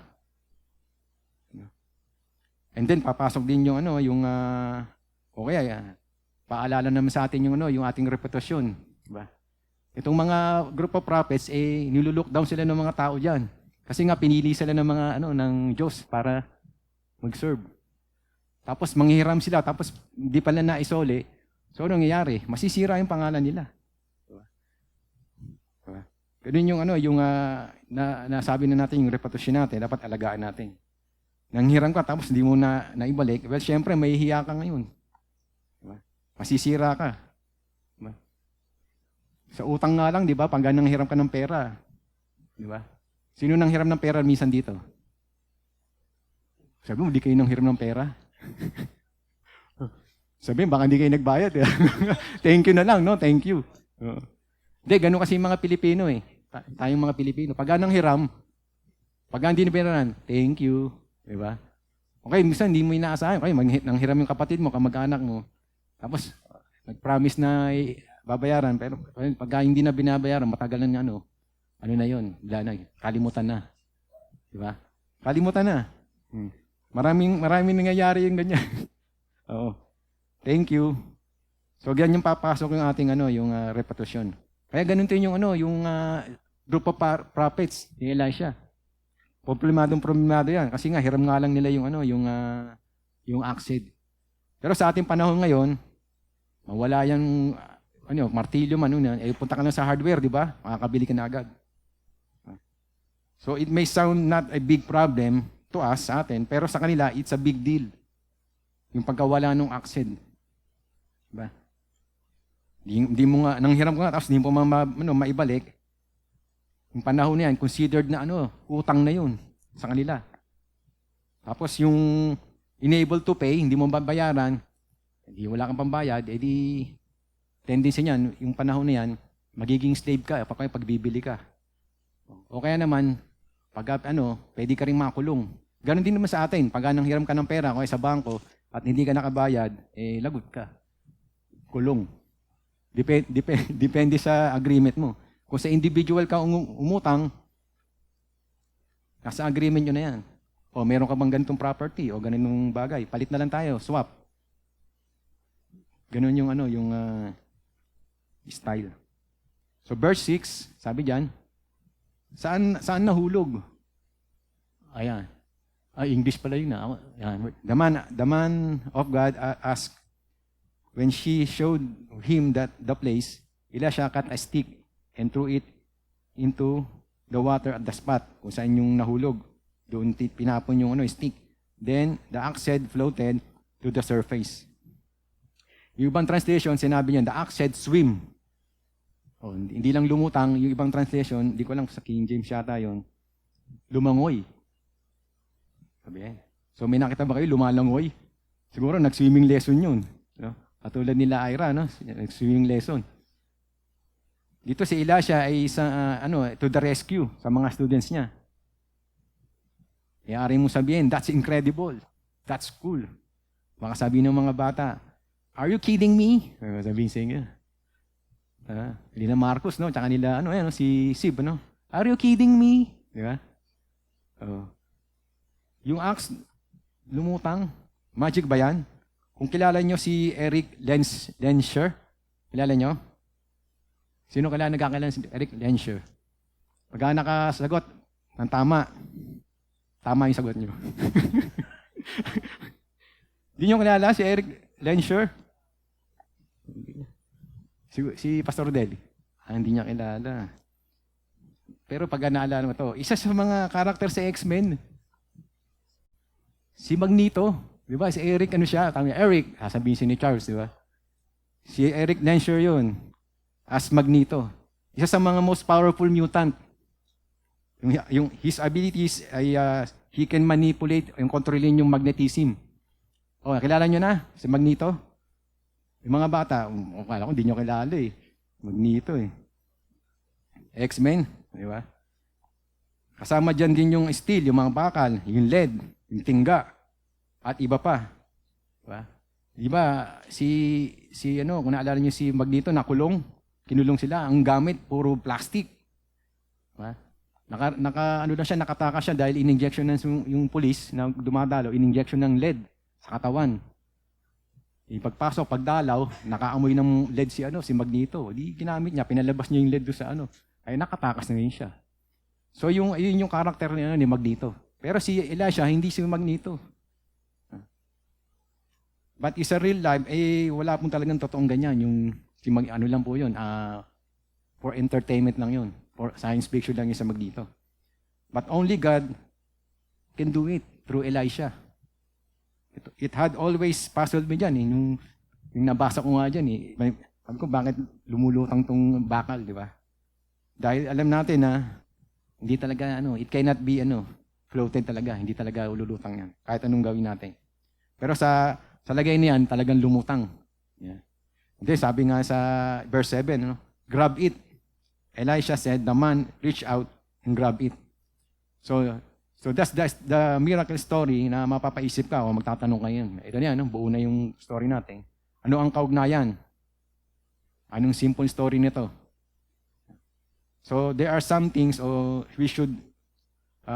And then papasok din yung paalala naman sa atin yung ating reputasyon, diba? Itong mga group of prophets nilulook down sila ng mga tao diyan. Kasi nga pinili sila ng mga ng Diyos para mag-serve. Tapos manghihiram sila, tapos hindi pala naisole. So anong nangyayari? Masisira yung pangalan nila. Ganun yung ano, yung nasabi na natin yung reputasyon natin, dapat alagaan natin. Nanghiram ka tapos hindi mo naibalik, well, syempre mahihiya ka ngayon. Diba? Masisira ka. Diba? Sa utang nga lang, di ba? Pag nanghiram ka ng pera, di ba? Sino nanghiram ng pera minsan dito? Sabi mo, di kayo nanghiram ng pera. Sabi mo, baka hindi kayo nagbayad. Thank you na lang, no? Thank you. Hindi, ganun kasi yung mga Pilipino eh. Tayong mga Pilipino. Pag nanghiram, pag hindi nabiraran, thank you. Di ba? Okay, minsan hindi mo inaasahan. Okay, nanghiram yung kapatid mo, kamag-anak mo. Tapos, nag-promise na babayaran. Pero pag hindi na binabayaran, matagal na ano na yun? Wala na. Kalimutan na. Di ba? Kalimutan na. Maraming nangyayari yung ganyan. Oo. Thank you. So, ganyan yung papasok yung ating yung reputasyon. Kaya ganun din yung yung group of prophets ni Elisha. Problemado yan. Kasi nga, hiram nga lang nila yung oxide. Pero sa ating panahon ngayon, mawala yung martilyo man, punta ka lang sa hardware, di ba? Makakabili ka na agad. So, it may sound not a big problem to us, sa atin, pero sa kanila, it's a big deal. Yung pagkawala ng oxide. Diba? Hindi mo nga, nanghiram ko nga, tapos hindi mo maibalik. Yung panahon na yan, considered na utang na yun sa kanila. Tapos yung unable to pay, hindi mo babayaran, hindi wala kang pambayad, edi tendency niyan, yung panahon na yan, magiging slave ka pag pagbibili ka. O kaya naman, pag pwede ka rin makulong. Ganon din naman sa atin, pag nanghiram ka ng pera kaya sa bangko at hindi ka nakabayad, lagot ka. Kulong. Depende sa agreement mo. Kung sa individual ka umutang, nasa agreement nyo na yan. O meron ka bang ganitong property o ganitong bagay, palit na lang tayo, swap. Ganon yung yung style. So verse 6, sabi diyan, saan nahulog? Ayan. English pala yun. Ayan. The man of God asked, when she showed him that the place, Elisha cut a stick and threw it into the water at the spot kung saan yung nahulog. Doon pinapon yung stick. Then the axe head floated to the surface. Yung ibang translation, sinabi niya, the axe head swim. Hindi lang lumutang. Yung ibang translation, hindi ko lang sa King James yata yun, lumangoy. Sabi So may nakita ba kayo lumalangoy? Siguro nag-swimming lesson yun. No? Katulad nila Ira, no? Nag-swimming lesson. Dito si Elisha ay to the rescue sa mga students niya. Iaari mo sabihin, that's incredible. That's cool. Baka sabihin ng mga bata, are you kidding me? Sabihin sa inyo. Nila Marcos, no? Tsaka nila, si Sib, no? Are you kidding me? Di ba? Yung axe, lumutang. Magic ba yan? Kung kilala nyo si Eric Lensher, kilala nyo? Sino nagkakilala si Eric Lensher? Pag nakasagot ng tama yung sagot nyo. Hindi nyo kilala si Eric Lensher? Si Pastor Del. Hindi niya kilala. Pero pag naalala mo to, isa sa mga karakter sa X-Men, si Magneto. Di ba? Si Eric, Eric, sasabihin si ni Charles, di ba? Si Eric Lensher yun, as Magneto. Isa sa mga most powerful mutant. His abilities ay he can manipulate, kontrolin yung magnetism. Kilala nyo na, si Magneto? Yung mga bata, akala ko hindi nyo kilala eh. Magneto eh. X-Men, di ba? Kasama dyan din yung steel, yung mga bakal, yung lead, yung tingga, at iba pa. Diba? Diba, kung naalala nyo si Magneto, nakulong, kinulong sila, ang gamit, puro plastic. Diba? Nakataka siya dahil in-injection yung police na dumadalo, in-injection ng lead sa katawan. Pagpasok, pagdalaw, nakaamoy ng lead si Magneto. Di ginamit niya, pinalabas niya yung lead doon sa ay nakatakas na rin siya. So yun yung karakter ni Magneto. Pero si Elisha, hindi si Magneto. But sa real life, wala pong talagang totoong ganyan. Lang po yun. For entertainment lang yun. For science fiction lang yung sa dito. But only God can do it through Elisha. It had always puzzled me dyan. Yung nabasa ko nga dyan. Sabi ko, bakit lumulutang tong bakal, di ba? Dahil alam natin na hindi talaga, it cannot be, floated talaga. Hindi talaga ululutang yan. Kahit anong gawin natin. Pero sa lagay niyan, talagang lumutang. Yeah. Hindi, sabi nga sa verse 7, grab it. Elisha said, the man reached out and grab it. So that's the miracle story na mapapaisip ka o magtatanong kayo. Ito niya, buo na yung story natin. Ano ang kaugnayan? Anong simple story nito? So there are some things we should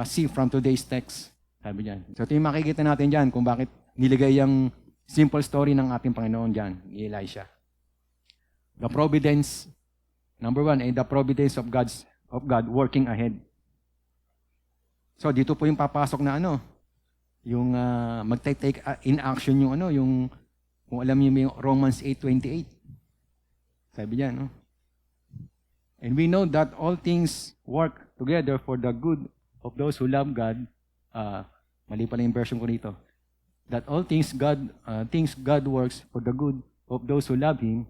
see from today's text. Sabi diyan. So ito yung makikita natin diyan kung bakit niligay yung simple story ng ating Panginoon diyan, ni Elisha. The providence, number 1, the providence of God working ahead. So dito po yung papasok na yung mag-take in action yung kung alam niyo yung Romans 8:28. Sabi diyan, And we know that all things work together for the good of those who love God. Mali pala yung version ko dito. That all things God works for the good of those who love Him,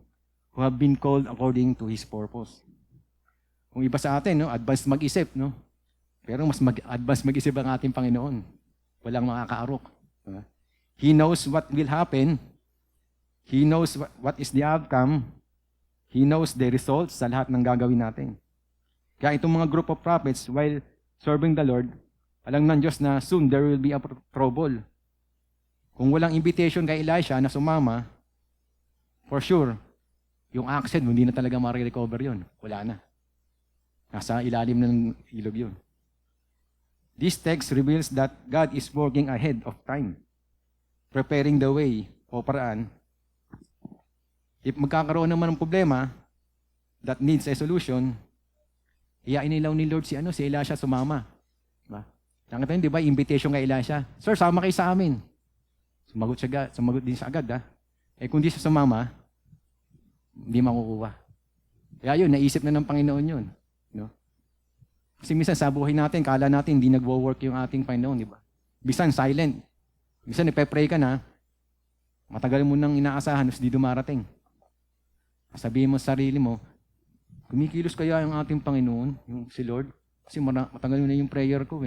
who have been called according to His purpose. Kung iba sa atin, advance mag-isip, Pero mas advance mag-isip ang ating Panginoon. Walang makakaarok. He knows what will happen. He knows what is the outcome. He knows the results sa lahat ng gagawin natin. Kaya itong mga group of prophets, while serving the Lord, alam ng Diyos na soon there will be a trouble. Kung walang invitation kay Elisha na sumama, for sure, yung accident, hindi na talaga ma-recover yun. Wala na. Nasa ilalim ng ilog yun. This text reveals that God is working ahead of time, preparing the way o paraan. If magkakaroon naman ng problema that needs a solution, inilaw ni Lord si Elisha sumama. Diba? Nakita niyo, di ba, invitation kay Elisha. Sir, sama kayo sa amin. Sumagot din siya agad. Kung di siya sumama, hindi makukuha. Kaya yun, naisip na ng Panginoon yun. Kasi minsan sa buhay natin, kala natin hindi nagwo-work yung ating Panginoon, di ba? Minsan silent. Minsan ipe-pray ka na, matagal mo nang inaasahan, tapos di dumarating. Sabihin mo sa sarili mo, kumikilos kaya yung ating Panginoon, yung si Lord, kasi matagal na yung prayer ko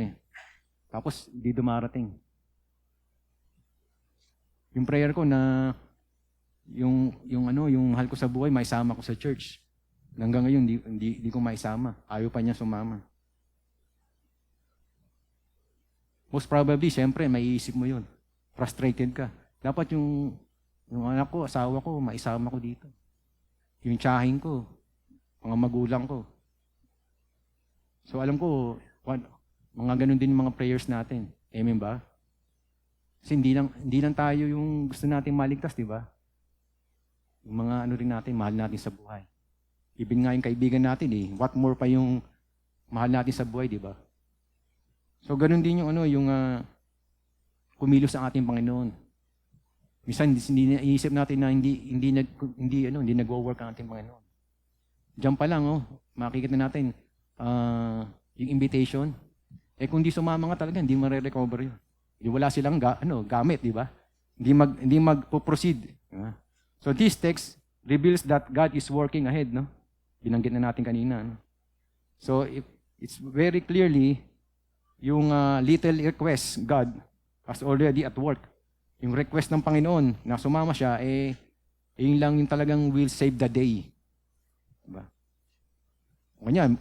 Tapos di dumarating. Yung prayer ko na yung mahal ko sa buhay, maisama ko sa church. Hanggang ngayon, hindi ko maisama. Ayaw pa niya sumama. Most probably, siyempre, maiisip mo yun. Frustrated ka. Dapat yung anak ko, asawa ko, maisama ko dito. Yung tiyahin ko, mga magulang ko. So alam ko, mga ganun din mga prayers natin. Amen ba? Kasi hindi lang tayo yung gusto natin maligtas, di ba? Yung mga rin natin, mahal natin sa buhay. Even nga yung kaibigan natin what more pa yung mahal natin sa buhay, di ba? So ganun din yung kumilos ang ating Panginoon. Minsan hindi iisip natin na hindi nagwo-work ang ating Panginoon. Diyan pa lang makikita natin yung invitation. Kung di sumama nga talaga, hindi ma-recover yun. Hindi wala silang gamit, di ba? Hindi magpo-proceed. So this text reveals that God is working ahead, Binanggit na natin kanina. So it's very clearly yung little request, God was already at work. Yung request ng Panginoon na sumama siya, yun lang yung talagang will save the day. Diba? Kunyari,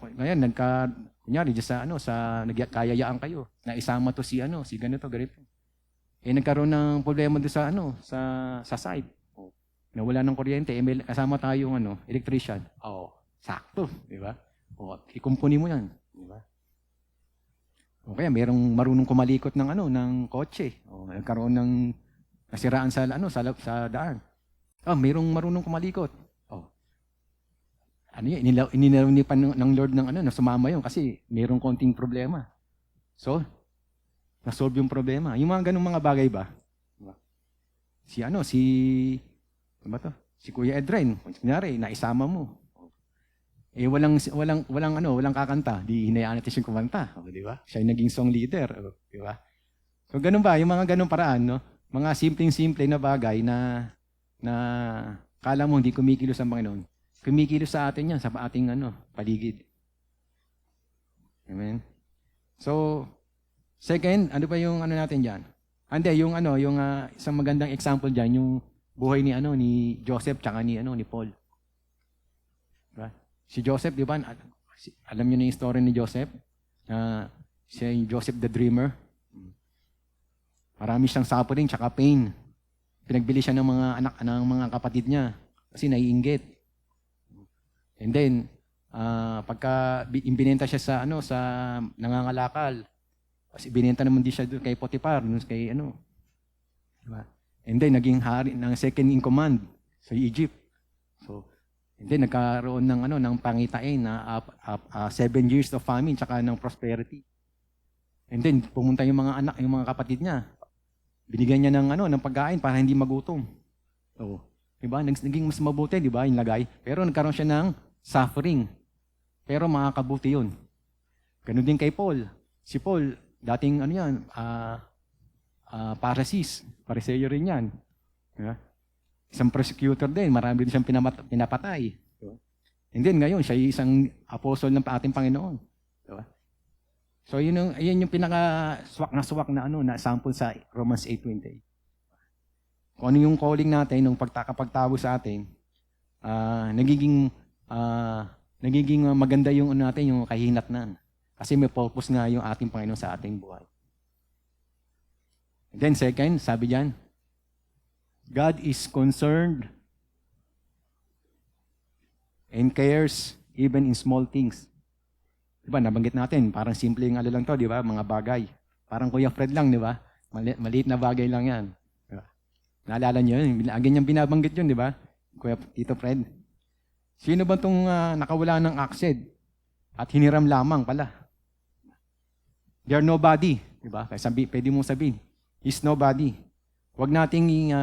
nagkayayaan kayo, na isama to si ganito. Nagkaroon ng problema doon sa site. Nawala ng kuryente, may kasama tayong electrician. Sakto, di ba? Ikumpuni mo yan, di ba? O kaya merong marunong kumalikot ng kotse. Nagkaroon ng nasiraan sa daan. Merong marunong kumalikot. Inilawnipan ng Lord na sumama yun kasi merong konting problema. So, nasolve yung problema. Yung mga ganung mga bagay ba? Si Kuya Edren, kunyari, naisama mo. walang kakanta. Di hinayaan natin siyang kumanta. O, di ba? Siya yung naging song leader. O, di ba? So, ganun ba? Yung mga ganun paraan, no? Mga simpleng-simple na bagay na kala mo hindi kumikilos ang Panginoon. Kumikilos sa atin yan, sa ating paligid. Amen? So, second, ano ba yung natin dyan? Hindi, yung isang magandang example dyan, yung buhay ni Joseph tsaka ni Paul. Diba? Si Joseph, di ba? Alam niyo na yung story ni Joseph? Siya yung Joseph the Dreamer. Marami siyang suffering tsaka pain. Pinagbili siya ng mga anak ng mga kapatid niya kasi naiinggit. And then, pagka ibinenta siya sa nangangalakal, kasi binenta naman din siya doon kay Potiphar, kay diba? And then, naging hari ng second in command sa Egypt. So, and then, nagkaroon ng pangitain na 7 years of famine tsaka ng prosperity. And then, pumunta yung mga kapatid niya. Binigyan niya ng pagkain para hindi magutom. So, diba? Naging mas mabuti, diba? Yung lagay. Pero nagkaroon siya ng suffering. Pero makakabuti yun. Ganun din kay Paul. Si Paul, dating Pharisee rin yan. Diba? Isang prosecutor din, marami din siyang pinapatay. Diba? And then ngayon, siya ay isang apostle ng ating Panginoon. Diba? So yun yung pinaka-swak na sample sa Romans 8:28. Kung ano yung calling natin, nung pagtakapagtabo sa atin, nagiging maganda yung natin, yung kahinatnan. Kasi may purpose nga yung ating Panginoon sa ating buhay. And then second, sabi diyan, God is concerned and cares even in small things. Diba, nabanggit natin, parang simple yung lang to, di ba? Mga bagay. Parang Kuya Fred lang, di ba? Maliit na bagay lang yan. Diba? Naalala niyo yun? Lagi niyang binabanggit yun, di ba? Kuya Tito Fred. Sino ba itong nakawala ng aksid at hiniram lamang pala? They are nobody, di ba? Kaya pwede mong sabihin, he's nobody. Huwag nating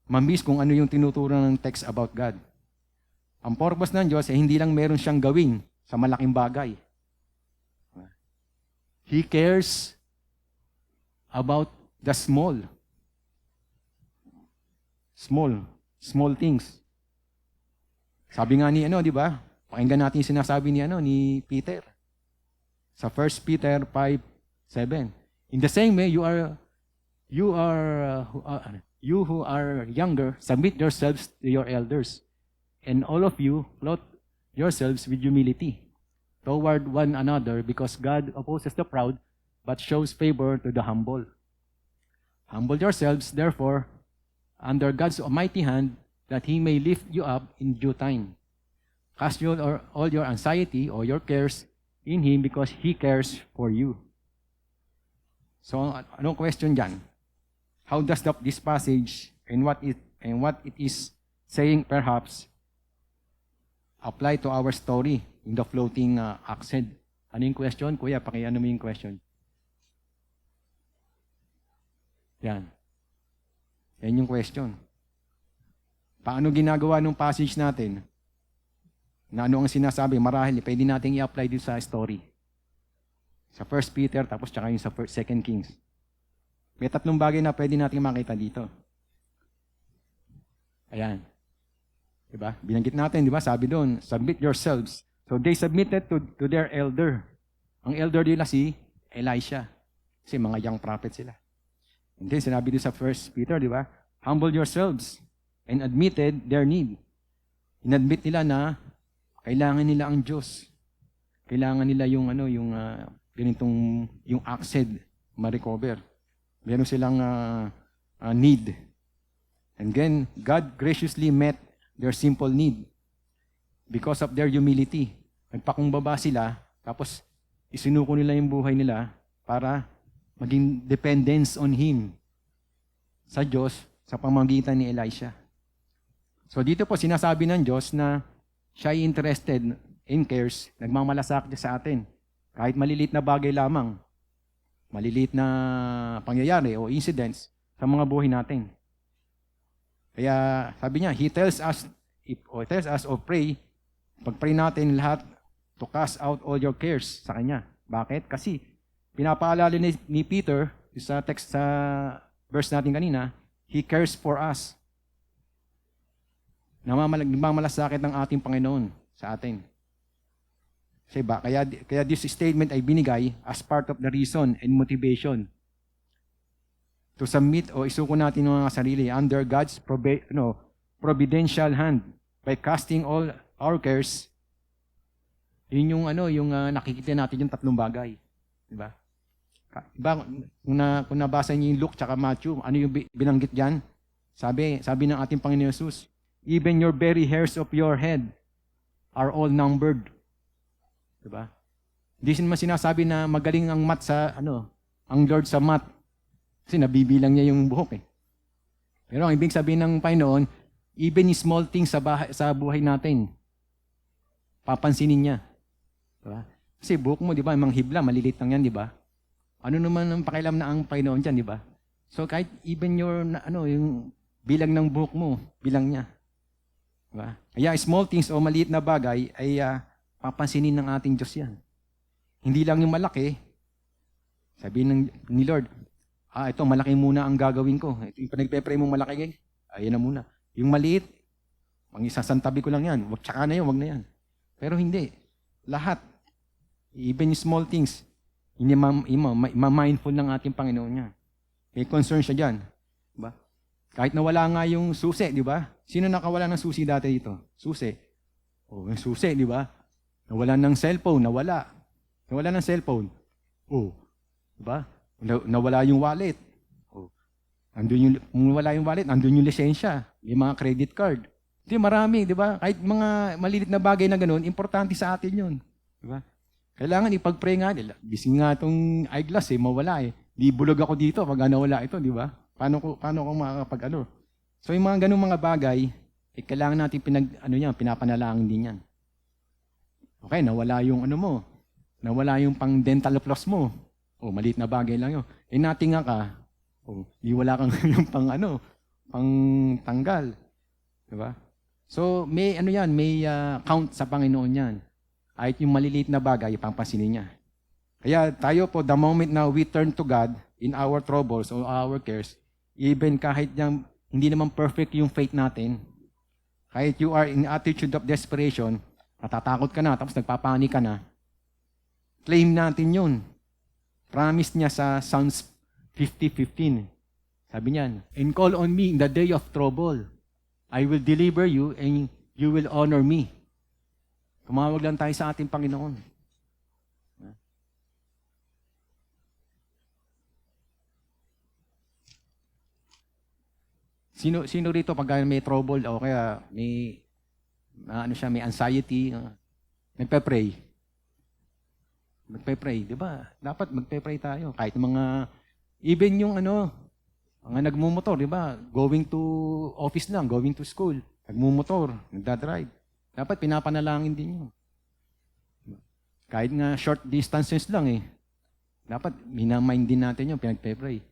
mamiss kung ano yung tinuturo ng text about God. Ang purpose ng Diyos ay hindi lang meron siyang gawin sa malaking bagay. He cares about the small things. Sabi nga ni di ba? Pakinggan natin yung sinasabi ni Peter. Sa 1 Peter 5:7. In the same way, you who are younger, submit yourselves to your elders. And all of you, clothe yourselves with humility toward one another, because God opposes the proud, but shows favor to the humble. Humble yourselves, therefore, under God's almighty hand, that He may lift you up in due time. Cast all your anxiety or your cares in Him, because He cares for you. So, anong question dyan? How does this passage and what it is saying perhaps apply to our story in the floating oxen? Ano yung question? Kuya, pakiano mo yung question. Yan. Yan yung question. Paano ginagawa ng passage natin? Na ano ang sinasabi? Marahil, pwede natin i-apply dito sa story. Sa 1 Peter, tapos tsaka yung sa 2 Kings. May tatlong bagay na pwede natin makita dito. Ayan. Diba? Binanggit natin, diba? Sabi doon, submit yourselves. So they submitted to their elder. Ang elder nila si Elisha. Kasi mga young prophet sila. And then sinabi doon sa 1 Peter, diba? Humble yourselves and admitted their need. Inadmit nila na kailangan nila ang Diyos. Kailangan nila yung ganitong yung access ma-recover. Meron silang need. And then God graciously met their simple need because of their humility. Nagpakumbaba sila, tapos isinuko nila yung buhay nila para maging dependence on Him sa Diyos sa pamamagitan ni Elisha. So dito po sinasabi ng Diyos na siya ay interested in cares, nagmamalasakit sa atin. Kahit maliliit na bagay lamang, maliliit na pangyayari o incidents sa mga buhay natin. Kaya sabi niya, He tells us or pray Pag-pray natin lahat to cast out all your cares sa Kanya. Bakit? Kasi pinapaalala ni Peter sa text sa verse natin kanina, He cares for us. Namamalasakit ng ating Panginoon sa atin. Kaya this statement ay binigay as part of the reason and motivation to submit o isuko natin ng mga sarili under God's providential hand by casting all our cares. Yun yung nakikita natin yung tatlong bagay. Diba? Kung nabasa niyo yung Luke tsaka Matthew, ano yung binanggit diyan? Sabi ng ating Panginoon Jesus, even your very hairs of your head are all numbered. Diba? Hindi naman sinasabi na magaling ang ang Lord sa math. Kasi nabibilang niya yung buhok eh. Pero ang ibig sabihin ng Panginoon, even small things sa buhay natin, papansinin niya. Diba? Kasi buhok mo, di ba, mang hibla, malilit lang yan, di ba? Ano naman ang pakialam na ang Panginoon dyan, di ba? So kahit even yung bilang ng buhok mo, bilang niya. Diba? Kaya small things o maliit na bagay ay papansinin ng ating Diyos yan. Hindi lang yung malaki. Sabihin ni Lord, ito malaki muna ang gagawin ko. Yung pinagpe-pray mong malaki, ayan na muna. Yung maliit, isasantabi ko lang yan. Tsaka na yun, wag na yan. Pero hindi. Lahat. Even small things, mindful ng ating Panginoon niya. May concern siya dyan. Diba? Kahit nawala nga yung susi, di ba? Sino nakawala ng susi dati dito? Susi. Yung susi, di ba? Nawala ng cellphone, nawala. Nawala ng cellphone. Di ba? Nawala yung wallet. Kung wala yung wallet, andun yung lisensya, yung mga credit card. Di marami, di ba? Kahit mga malilit na bagay na ganoon, importante sa atin yun. Di ba? Kailangan ipag-pray nga nila. Gising nga itong eyeglass mawala Di bulog ako dito pag nawala ito, di ba? Paano ko makakapag So yung mga ganung mga bagay, kailangan natin pinapanalangin din yan. Okay, nawala yung nawala yung pang dental floss mo. Maliit na bagay lang yun. Natinga ka, di wala kang yung pang tanggal. Di ba? So may may count sa Panginoon yan. Kahit yung maliliit na bagay, pampansinin niya. Kaya tayo po, the moment na we turn to God in our troubles or our cares, even kahit hindi naman perfect yung faith natin, kahit you are in attitude of desperation, natatakot ka na, tapos nagpapanik ka na, claim natin yun. Promise niya sa Psalms 50:15. Sabi niyan, and call on me in the day of trouble. I will deliver you and you will honor me. Tumawag lang tayo sa ating Panginoon. Sino rito pag may trouble o kaya may may anxiety, nagpe-pray. Magpe-pray, 'di ba? Dapat magpe-pray tayo kahit even yung mga nagmumotor, 'di ba? Going to office lang, going to school, nagmumotor, nagda-drive. Dapat pinapanalangin din 'yun. Kahit nga short distances lang dapat minamind din natin 'yung pinagpe-pray.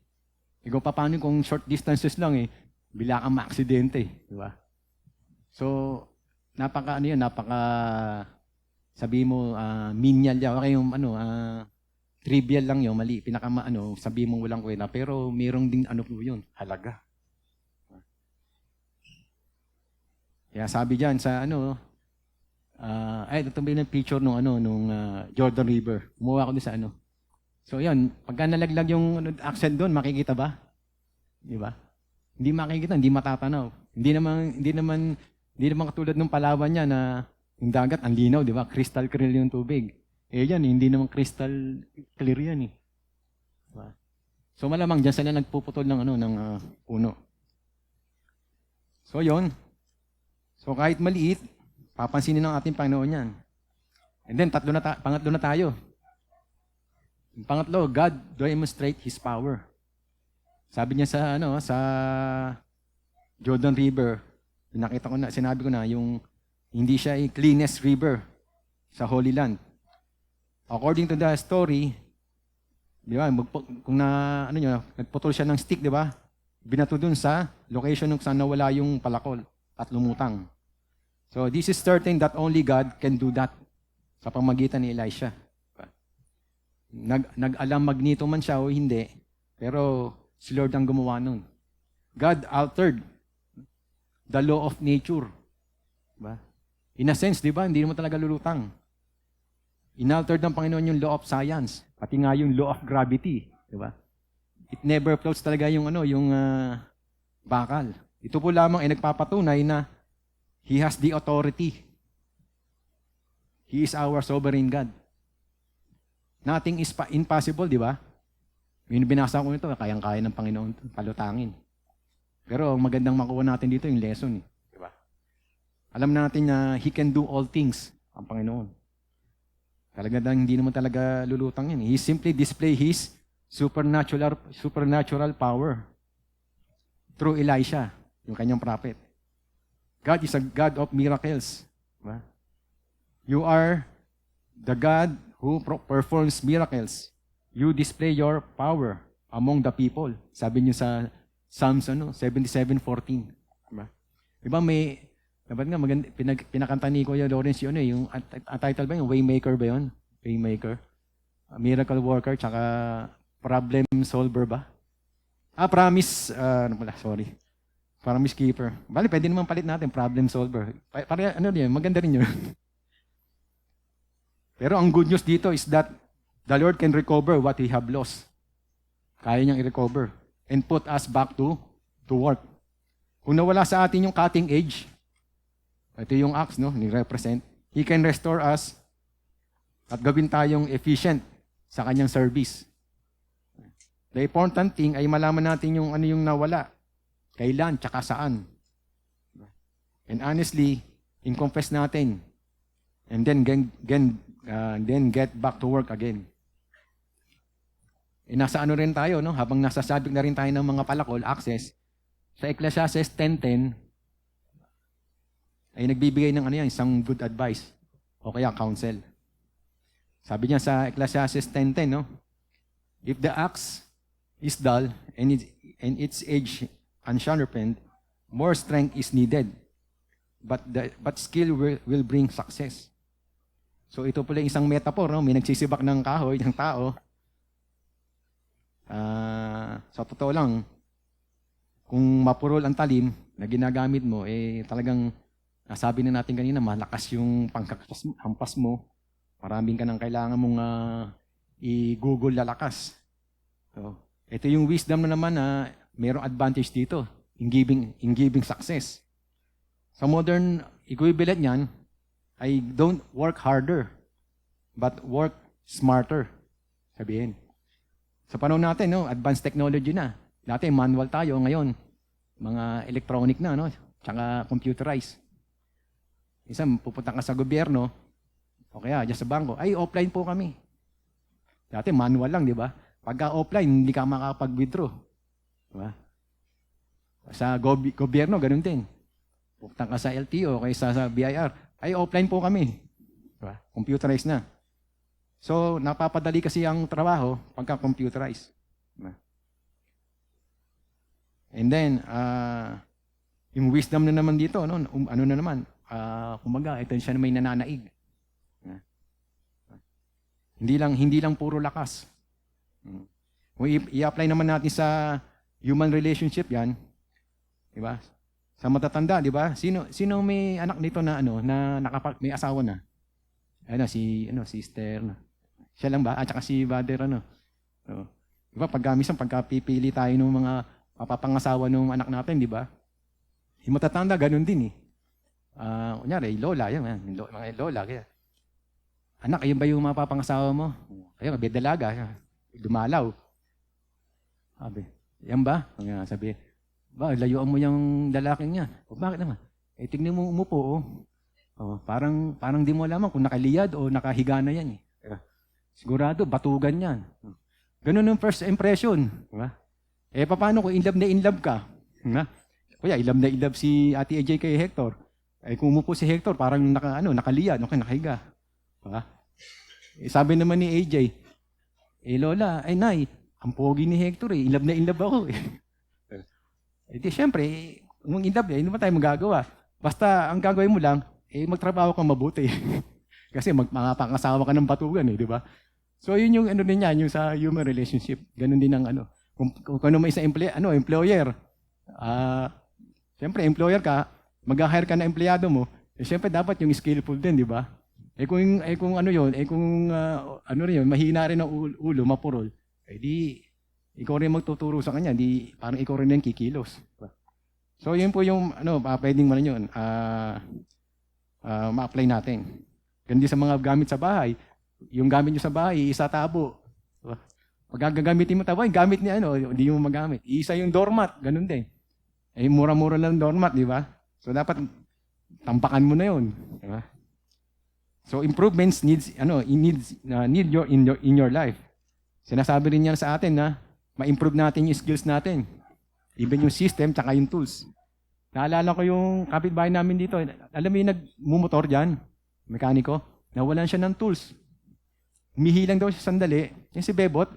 Ikaw paano kung short distances lang bila kang maaksidente, 'di ba? So, napaka sabi mo menial yan, okay yung trivial lang yun, mali, sabi mo walang kwenta, pero mayroong ding po yun, halaga. Kaya sabi diyan sa ito ba yung picture nung Jordan River. Kumuha ko din sa So yan, pagka nalaglag yung accent doon, makikita ba? Di ba? Hindi makikita, hindi matatanaw. Hindi naman katulad ng Palawan niya na yung dagat ang linaw, di ba? Crystal clear yung tubig. Yan, hindi naman crystal clear yan Diba? So malamang diyan sila nagpuputol ng puno. So yon. So kahit maliit, papansinin ng ating Panginoon yan. And then, pangatlo na tayo. Yung pangatlo, God demonstrate His power. Sabi niya sa Jordan River, sinabi ko na, yung hindi siya cleanest river sa Holy Land. According to the story, di ba, kung nagputol siya ng stick, di ba? Binato dun sa location kung saan nawala yung palakol at lumutang. So this is certain that only God can do that sa pamagitan ni Elisha. Nag-alam magnito man siya o hindi, pero si Lord ang gumawa nun. God altered the law of nature. Diba? In a sense, di ba, hindi mo talaga lulutang. Inaltered ng Panginoon yung law of science, pati nga yung law of gravity. Di ba? It never floats talaga yung, bakal. Ito po lamang ay nagpapatunay na He has the authority. He is our sovereign God. Nothing is impossible, di ba? Yung binasa ko ito, kayang-kaya ng Panginoon palutangin. Pero ang magandang makuha natin dito yung lesson. Di ba? Alam natin na He can do all things, ang Panginoon. Talaga hindi naman talaga lulutang yan. He simply display His supernatural power through Elisha, yung kanyang prophet. God is a God of miracles. Diba? You are the God who performs miracles. You display your power among the people. Sabi niyo sa Psalms 77:14. Diba dapat nga pinakanta ni Kuya Lawrence yun yung title ba yung Waymaker ba yun? Waymaker. Miracle worker tsaka problem solver ba? Promise Promise keeper. Bali, pwede naman palit natin, problem solver. Maganda rin yun. Pero ang good news dito is that the Lord can recover what we have lost. Kaya niyang i-recover and put us back to work. Kung nawala sa atin yung cutting edge, ito yung axe, ni-represent, He can restore us at gawin tayong efficient sa kanyang service. The important thing ay malaman natin yung ano yung nawala. Kailan, tsaka saan. And honestly, in-confess natin. And then get back to work again. Nasa rin tayo, habang nasasabik na rin tayo ng mga palakol, access, sa Ecclesiastes 10:10, ay nagbibigay ng isang good advice o kaya counsel. Sabi niya sa Ecclesiastes 10:10, if the axe is dull and its edge unsharpened, more strength is needed. But skill will bring success. So ito pala isang metaphor, may nagsisibak ng kahoy ng tao. Sa totoo lang, kung mapurol ang talim na ginagamit mo, talagang nasabi na natin kanina, malakas yung panghampas mo. Maraming ka nang kailangan mong i-google lalakas. So, ito yung wisdom na naman na mayroong advantage dito in giving success. Sa modern equivalent niyan ay don't work harder but work smarter. Sabihin. Sa panahon natin, advanced technology na. Dati manual tayo, ngayon mga electronic na, tsaka computerized. Isang pupunta ka sa gobyerno, o kaya dyan sa bangko, ay offline po kami. Dati manual lang, di ba? Pagka offline, hindi ka makakapag-withdraw. Diba? Sa gobyerno, ganun din. Pupunta ka sa LTO o kaysa sa BIR, ay offline po kami. Diba? Computerized na. So, napapadali kasi ang trabaho pagka computerized. Diba? And then, yung wisdom na naman dito, kumaga, ito siya na may nananaig. Hindi lang puro lakas. Kung i-apply naman natin sa human relationship yan, di ba? Sa matatanda, di ba? Sino may anak nito na may asawa na? Sister. Siya lang ba? At saka si brother, So, di ba? Pagkapipili tayo ng mga mapapangasawa ng anak natin, di ba? Yung matatanda, ganun din eh. Kunyari, lola, mga lola, kaya. Anak, ayun ba yung mapapangasawa mo? Kaya, may dalaga, dumalaw. Sabi, yan ba? Sabi, layuan mo yung lalaking niya. Bakit naman? Tignan mo umupo, parang di mo alam kung nakaliyad o nakahiga na yan. Sigurado, batugan yan. Ganun yung first impression. Diba? Paano kung in love ka? Kuya, in love si Ate AJ kay Hector. Kung umupo si Hector, parang nakaliyad, nakahiga. Diba? Sabi naman ni AJ, Lola, Nay, ang pogi ni Hector in love ako Siyempre, kung in love hindi ba tayo magagawa? Basta ang gagawin mo lang, magtrabaho ka mabuti. Kasi makakasawa ka ng batugan di ba? So yun yung ano din yan, yung sa human relationship. Ganun din ang ano. Kung ano may isa employer. Siyempre, employer ka, mag-hire ka na empleyado mo, siyempre dapat yung skillful din, di ba? Kung ano yun, ano rin yun, mahina rin ang ulo, mapurol, di, ikaw rin magtuturo sa kanya, di, parang ikaw rin yung kikilos. Diba? So yun po yung, pwedeng man yun, ma-apply natin. Ganun din sa mga gamit sa bahay, yung gamit nyo sa bahay, isa tabo. Diba? Pag gagamitin mo tabo, yung gamit niya, hindi mo magamit. Isa yung doormat, ganun din. Mura-mura lang doormat, di ba? So dapat tampakan mo na 'yon, di ba? So improvements need in your life. Sinasabi rin niya sa atin na ma-improve natin yung skills natin. Even yung system tsaka yung tools. Naalala ko yung kapitbahay namin dito. Alam mo yung nagmumotor diyan, mekaniko, nawalan siya ng tools. Humihilang daw siya sandali. Yung si Bebot,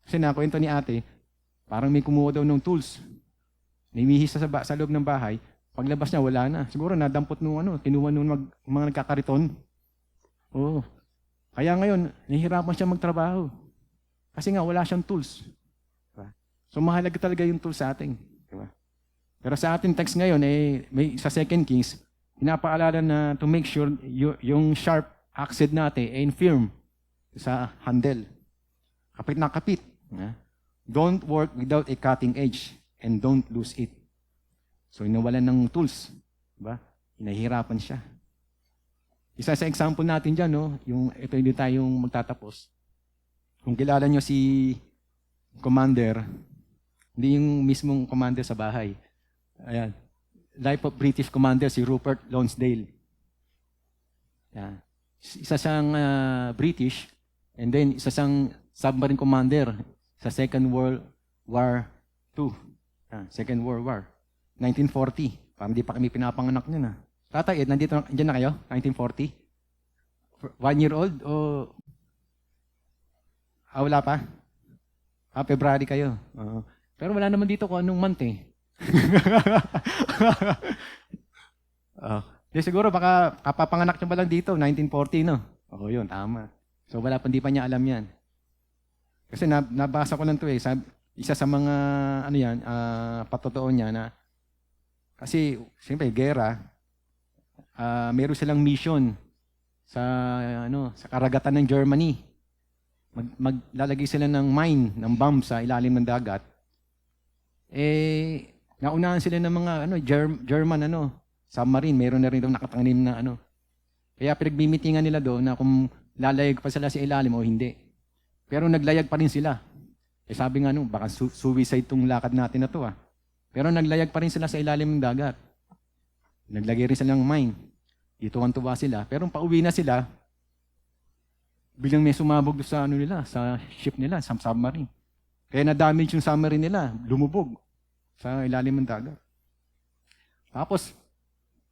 kasi nakwento ni ate, parang may kumuha daw ng tools. Namihis sa loob ng bahay. Paglabas niya, wala na. Siguro nadampot nung kinuha nung mga nagkakariton. Oo. Kaya ngayon, nahihirapan siya magtrabaho. Kasi nga, wala siyang tools. Diba? So, mahalaga talaga yung tools sa atin. Diba? Pero sa ating text ngayon, may sa 2 Kings, pinapaalala na to make sure yung sharp axe natin firm sa handle. Kapit na kapit. Don't work without a cutting edge and don't lose it. So, inawalan ng tools. Diba? Hinahirapan siya. Isa sa example natin dyan, ito hindi tayong magtatapos. Kung kilala nyo si Commander, hindi yung mismong commander sa bahay. Ayan. Life of British Commander, si Rupert Lonsdale. Ayan. Isa siyang British, and then isa siyang submarine commander sa Second World War II. Second World War. 1940. Parang di pa kami pinapanganak niya na. Tatay Ed, nandiyan na kayo? 1940? 1 year old? O... wala pa? February kayo. Pero wala naman dito kung anong month eh. Siguro baka kapapanganak niya ba lang dito, 1940, no? Yun, tama. So wala pa, hindi pa niya alam yan. Kasi nabasa ko lang to eh. Isa sa mga, patotoo niya na, kasi, siyempre, gera, meron silang mission sa karagatan ng Germany. Maglalagay sila ng mine, ng bomb sa ilalim ng dagat. Naunahan sila ng mga German submarine, meron na rin daw nakatanim na Kaya pinagmimitingan nila doon na kung lalayag pa sila sa ilalim o hindi. Pero naglayag pa rin sila. Sabi nga baka suicide tong lakad natin na to Pero naglayag pa rin sila sa ilalim ng dagat. Naglagay rin sila ng mine. Tuwan-tuwa sila. Pero pauwi na sila, biglang may sumabog sa sa ship nila, sa submarine. Kaya na-damage yung submarine nila, lumubog sa ilalim ng dagat. Tapos,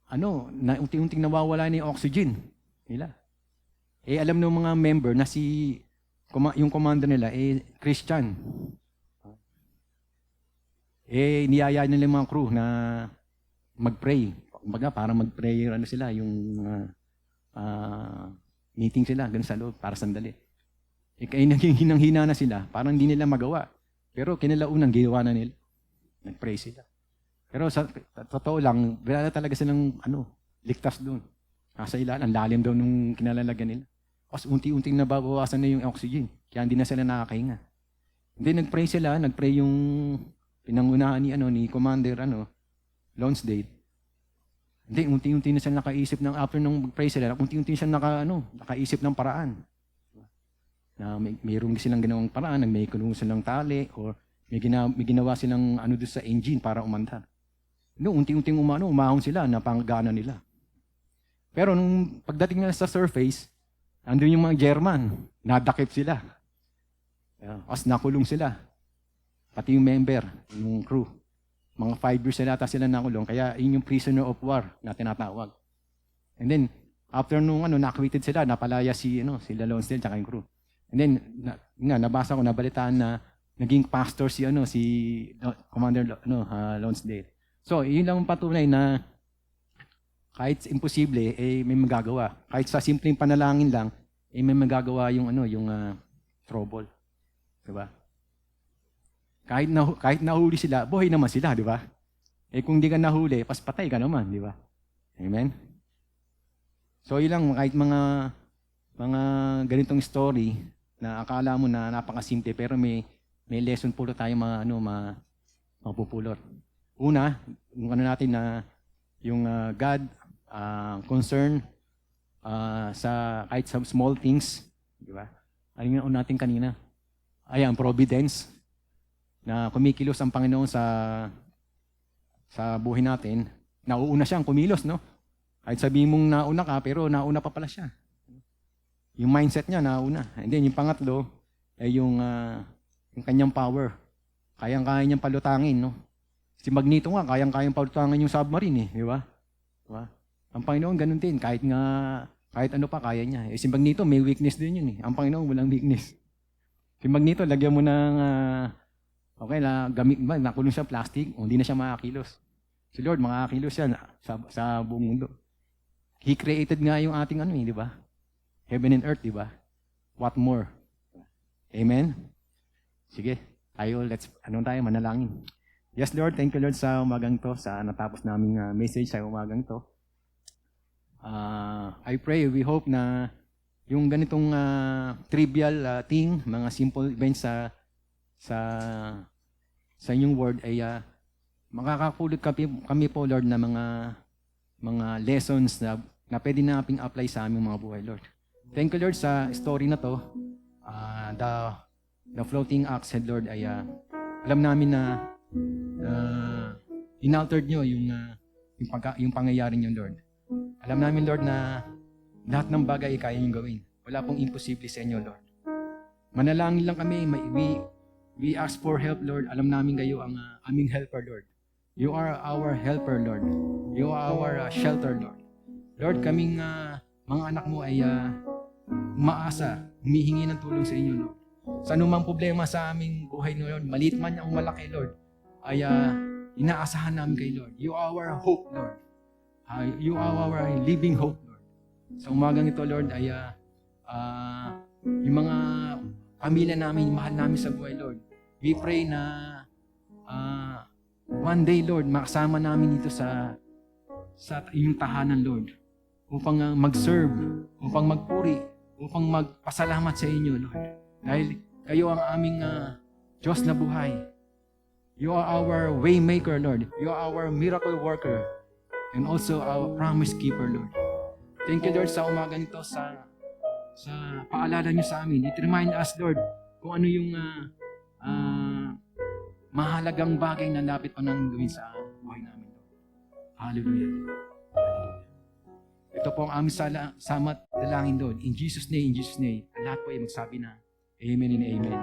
unti-unting nawawala na yung oxygen nila. Alam ng mga member na yung commander nila, Christian. Niyaya nila yung mga crew na mag-pray. Kumbaga, parang mag-pray, sila, yung meeting sila, ganun sa loob, para sandali. Kaya naging hinang-hina na sila, parang hindi nila magawa. Pero kinalaunan, ginawa na nila. Nag-pray sila. Pero sa totoo lang, wala talaga silang ligtas doon. Nasa ilalim, ang lalim daw nung kinalalagyan nila. Kasi unti-unting nababawasan na yung oxygen. Kaya hindi na sila nakakahinga. Hindi, nag-pray sila, nag-pray yung pinangunahan ni Commander Lonsdale. Hindi, unti-unti na sila nakaisip after nung mag-pray sila, unti-unti sila nakaisip ng paraan. Na mayroong silang ginawang paraan, may kunong silang tali, or may ginawa silang doon sa engine para umandar. Unti-unting umahon sila, napangagana nila. Pero nung pagdating nila sa surface, andun yung mga German, nadakip sila. As nakulong sila. Pati yung member, yung crew. Mga 5 years na sila nakulong, kaya yun yung prisoner of war na tinatawag. And then, after nung nakwited sila, napalaya sila Lonsdale tsaka yung crew. And then, nabasa ko, nabalitaan na naging pastor si Commander Lonsdale. So, yun lang ang patunay na kahit imposible, may magagawa. Kahit sa simpleng panalangin lang, may magagawa yung trouble. Diba? Kahit nahuli sila, buhay naman sila, di ba? Kung di ka nahuli, patay ka naman, di ba? Amen? So, ilang kahit mga ganitong story na akala mo na napakasimple, pero may lesson po tayo mapupulot. Una, yung natin na yung God concern sa kahit sa small things, di ba? Ano yung natin kanina? Ayan, providence na kumikilos ang Panginoon sa buhay natin. Nauuna siyang kumilos, no? Kahit sabihin mong nauna ka, pero nauna pa pala siya. Yung mindset niya, nauna. And then, yung pangatlo, ay yung kanyang power. Kayang-kaya niyang palutangin, no? Si Magneto nga, kayang-kayang palutangin yung submarine, di ba? Diba? Ang Panginoon, ganun din. Kahit ano pa, kaya niya. Si Magneto, may weakness din yun, eh. Ang Panginoon, walang weakness. Si Magneto, lagyan mo ng, gamit ba, nakulong siya plastic, hindi na siya makakilos. Si Lord, makakilos siya sa buong mundo. He created nga yung ating di ba? Heaven and earth, di ba? What more? Amen? Sige, tayo, manalangin. Yes, Lord, thank you, Lord, sa umagang to, sa natapos naming message sa umagang to. I pray, we hope na yung ganitong trivial thing, mga simple events sa inyong word ay makakakulot kami po, Lord, na mga lessons na pwede nating apply sa aming mga buhay, Lord. Thank you, Lord, sa story na to. The floating axe head, Lord, ay alam namin na inaltered nyo yung pangyayari nyo, Lord. Alam namin, Lord, na lahat ng bagay ay kaya nyo gawin. Wala pong imposible sa inyo, Lord. Manalangin lang kami. We ask for help, Lord. Alam namin kayo ang aming helper, Lord. You are our helper, Lord. You are our shelter, Lord. Lord, kaming mga anak mo ay umaasa, humihingi ng tulong sa inyo, Lord. Sa anumang problema sa aming buhay, Lord, maliit man o malaki, Lord, ay inaasahan namin kay Lord. You are our hope, Lord. You are our living hope, Lord. Sa umagang ito, Lord, ay yung mga pamilya namin, mahal namin sa buhay, Lord. We pray na one day, Lord, makasama namin dito sa iyong tahanan, Lord, upang mag-serve, upang magpuri, upang magpasalamat sa inyo, Lord. Dahil kayo ang aming Diyos na buhay. You are our way maker, Lord. You are our miracle worker. And also our promise keeper, Lord. Thank you, Lord, sa umaga nito, sa paalala niyo sa amin. It remind us, Lord, kung ano yung mahalagang bagay na lapit pa nang gawin sa buhay namin, Lord. Hallelujah. Ito po ang aming salamat dalangin, Lord. In Jesus' name, lahat po ay magsabi na Amen and Amen.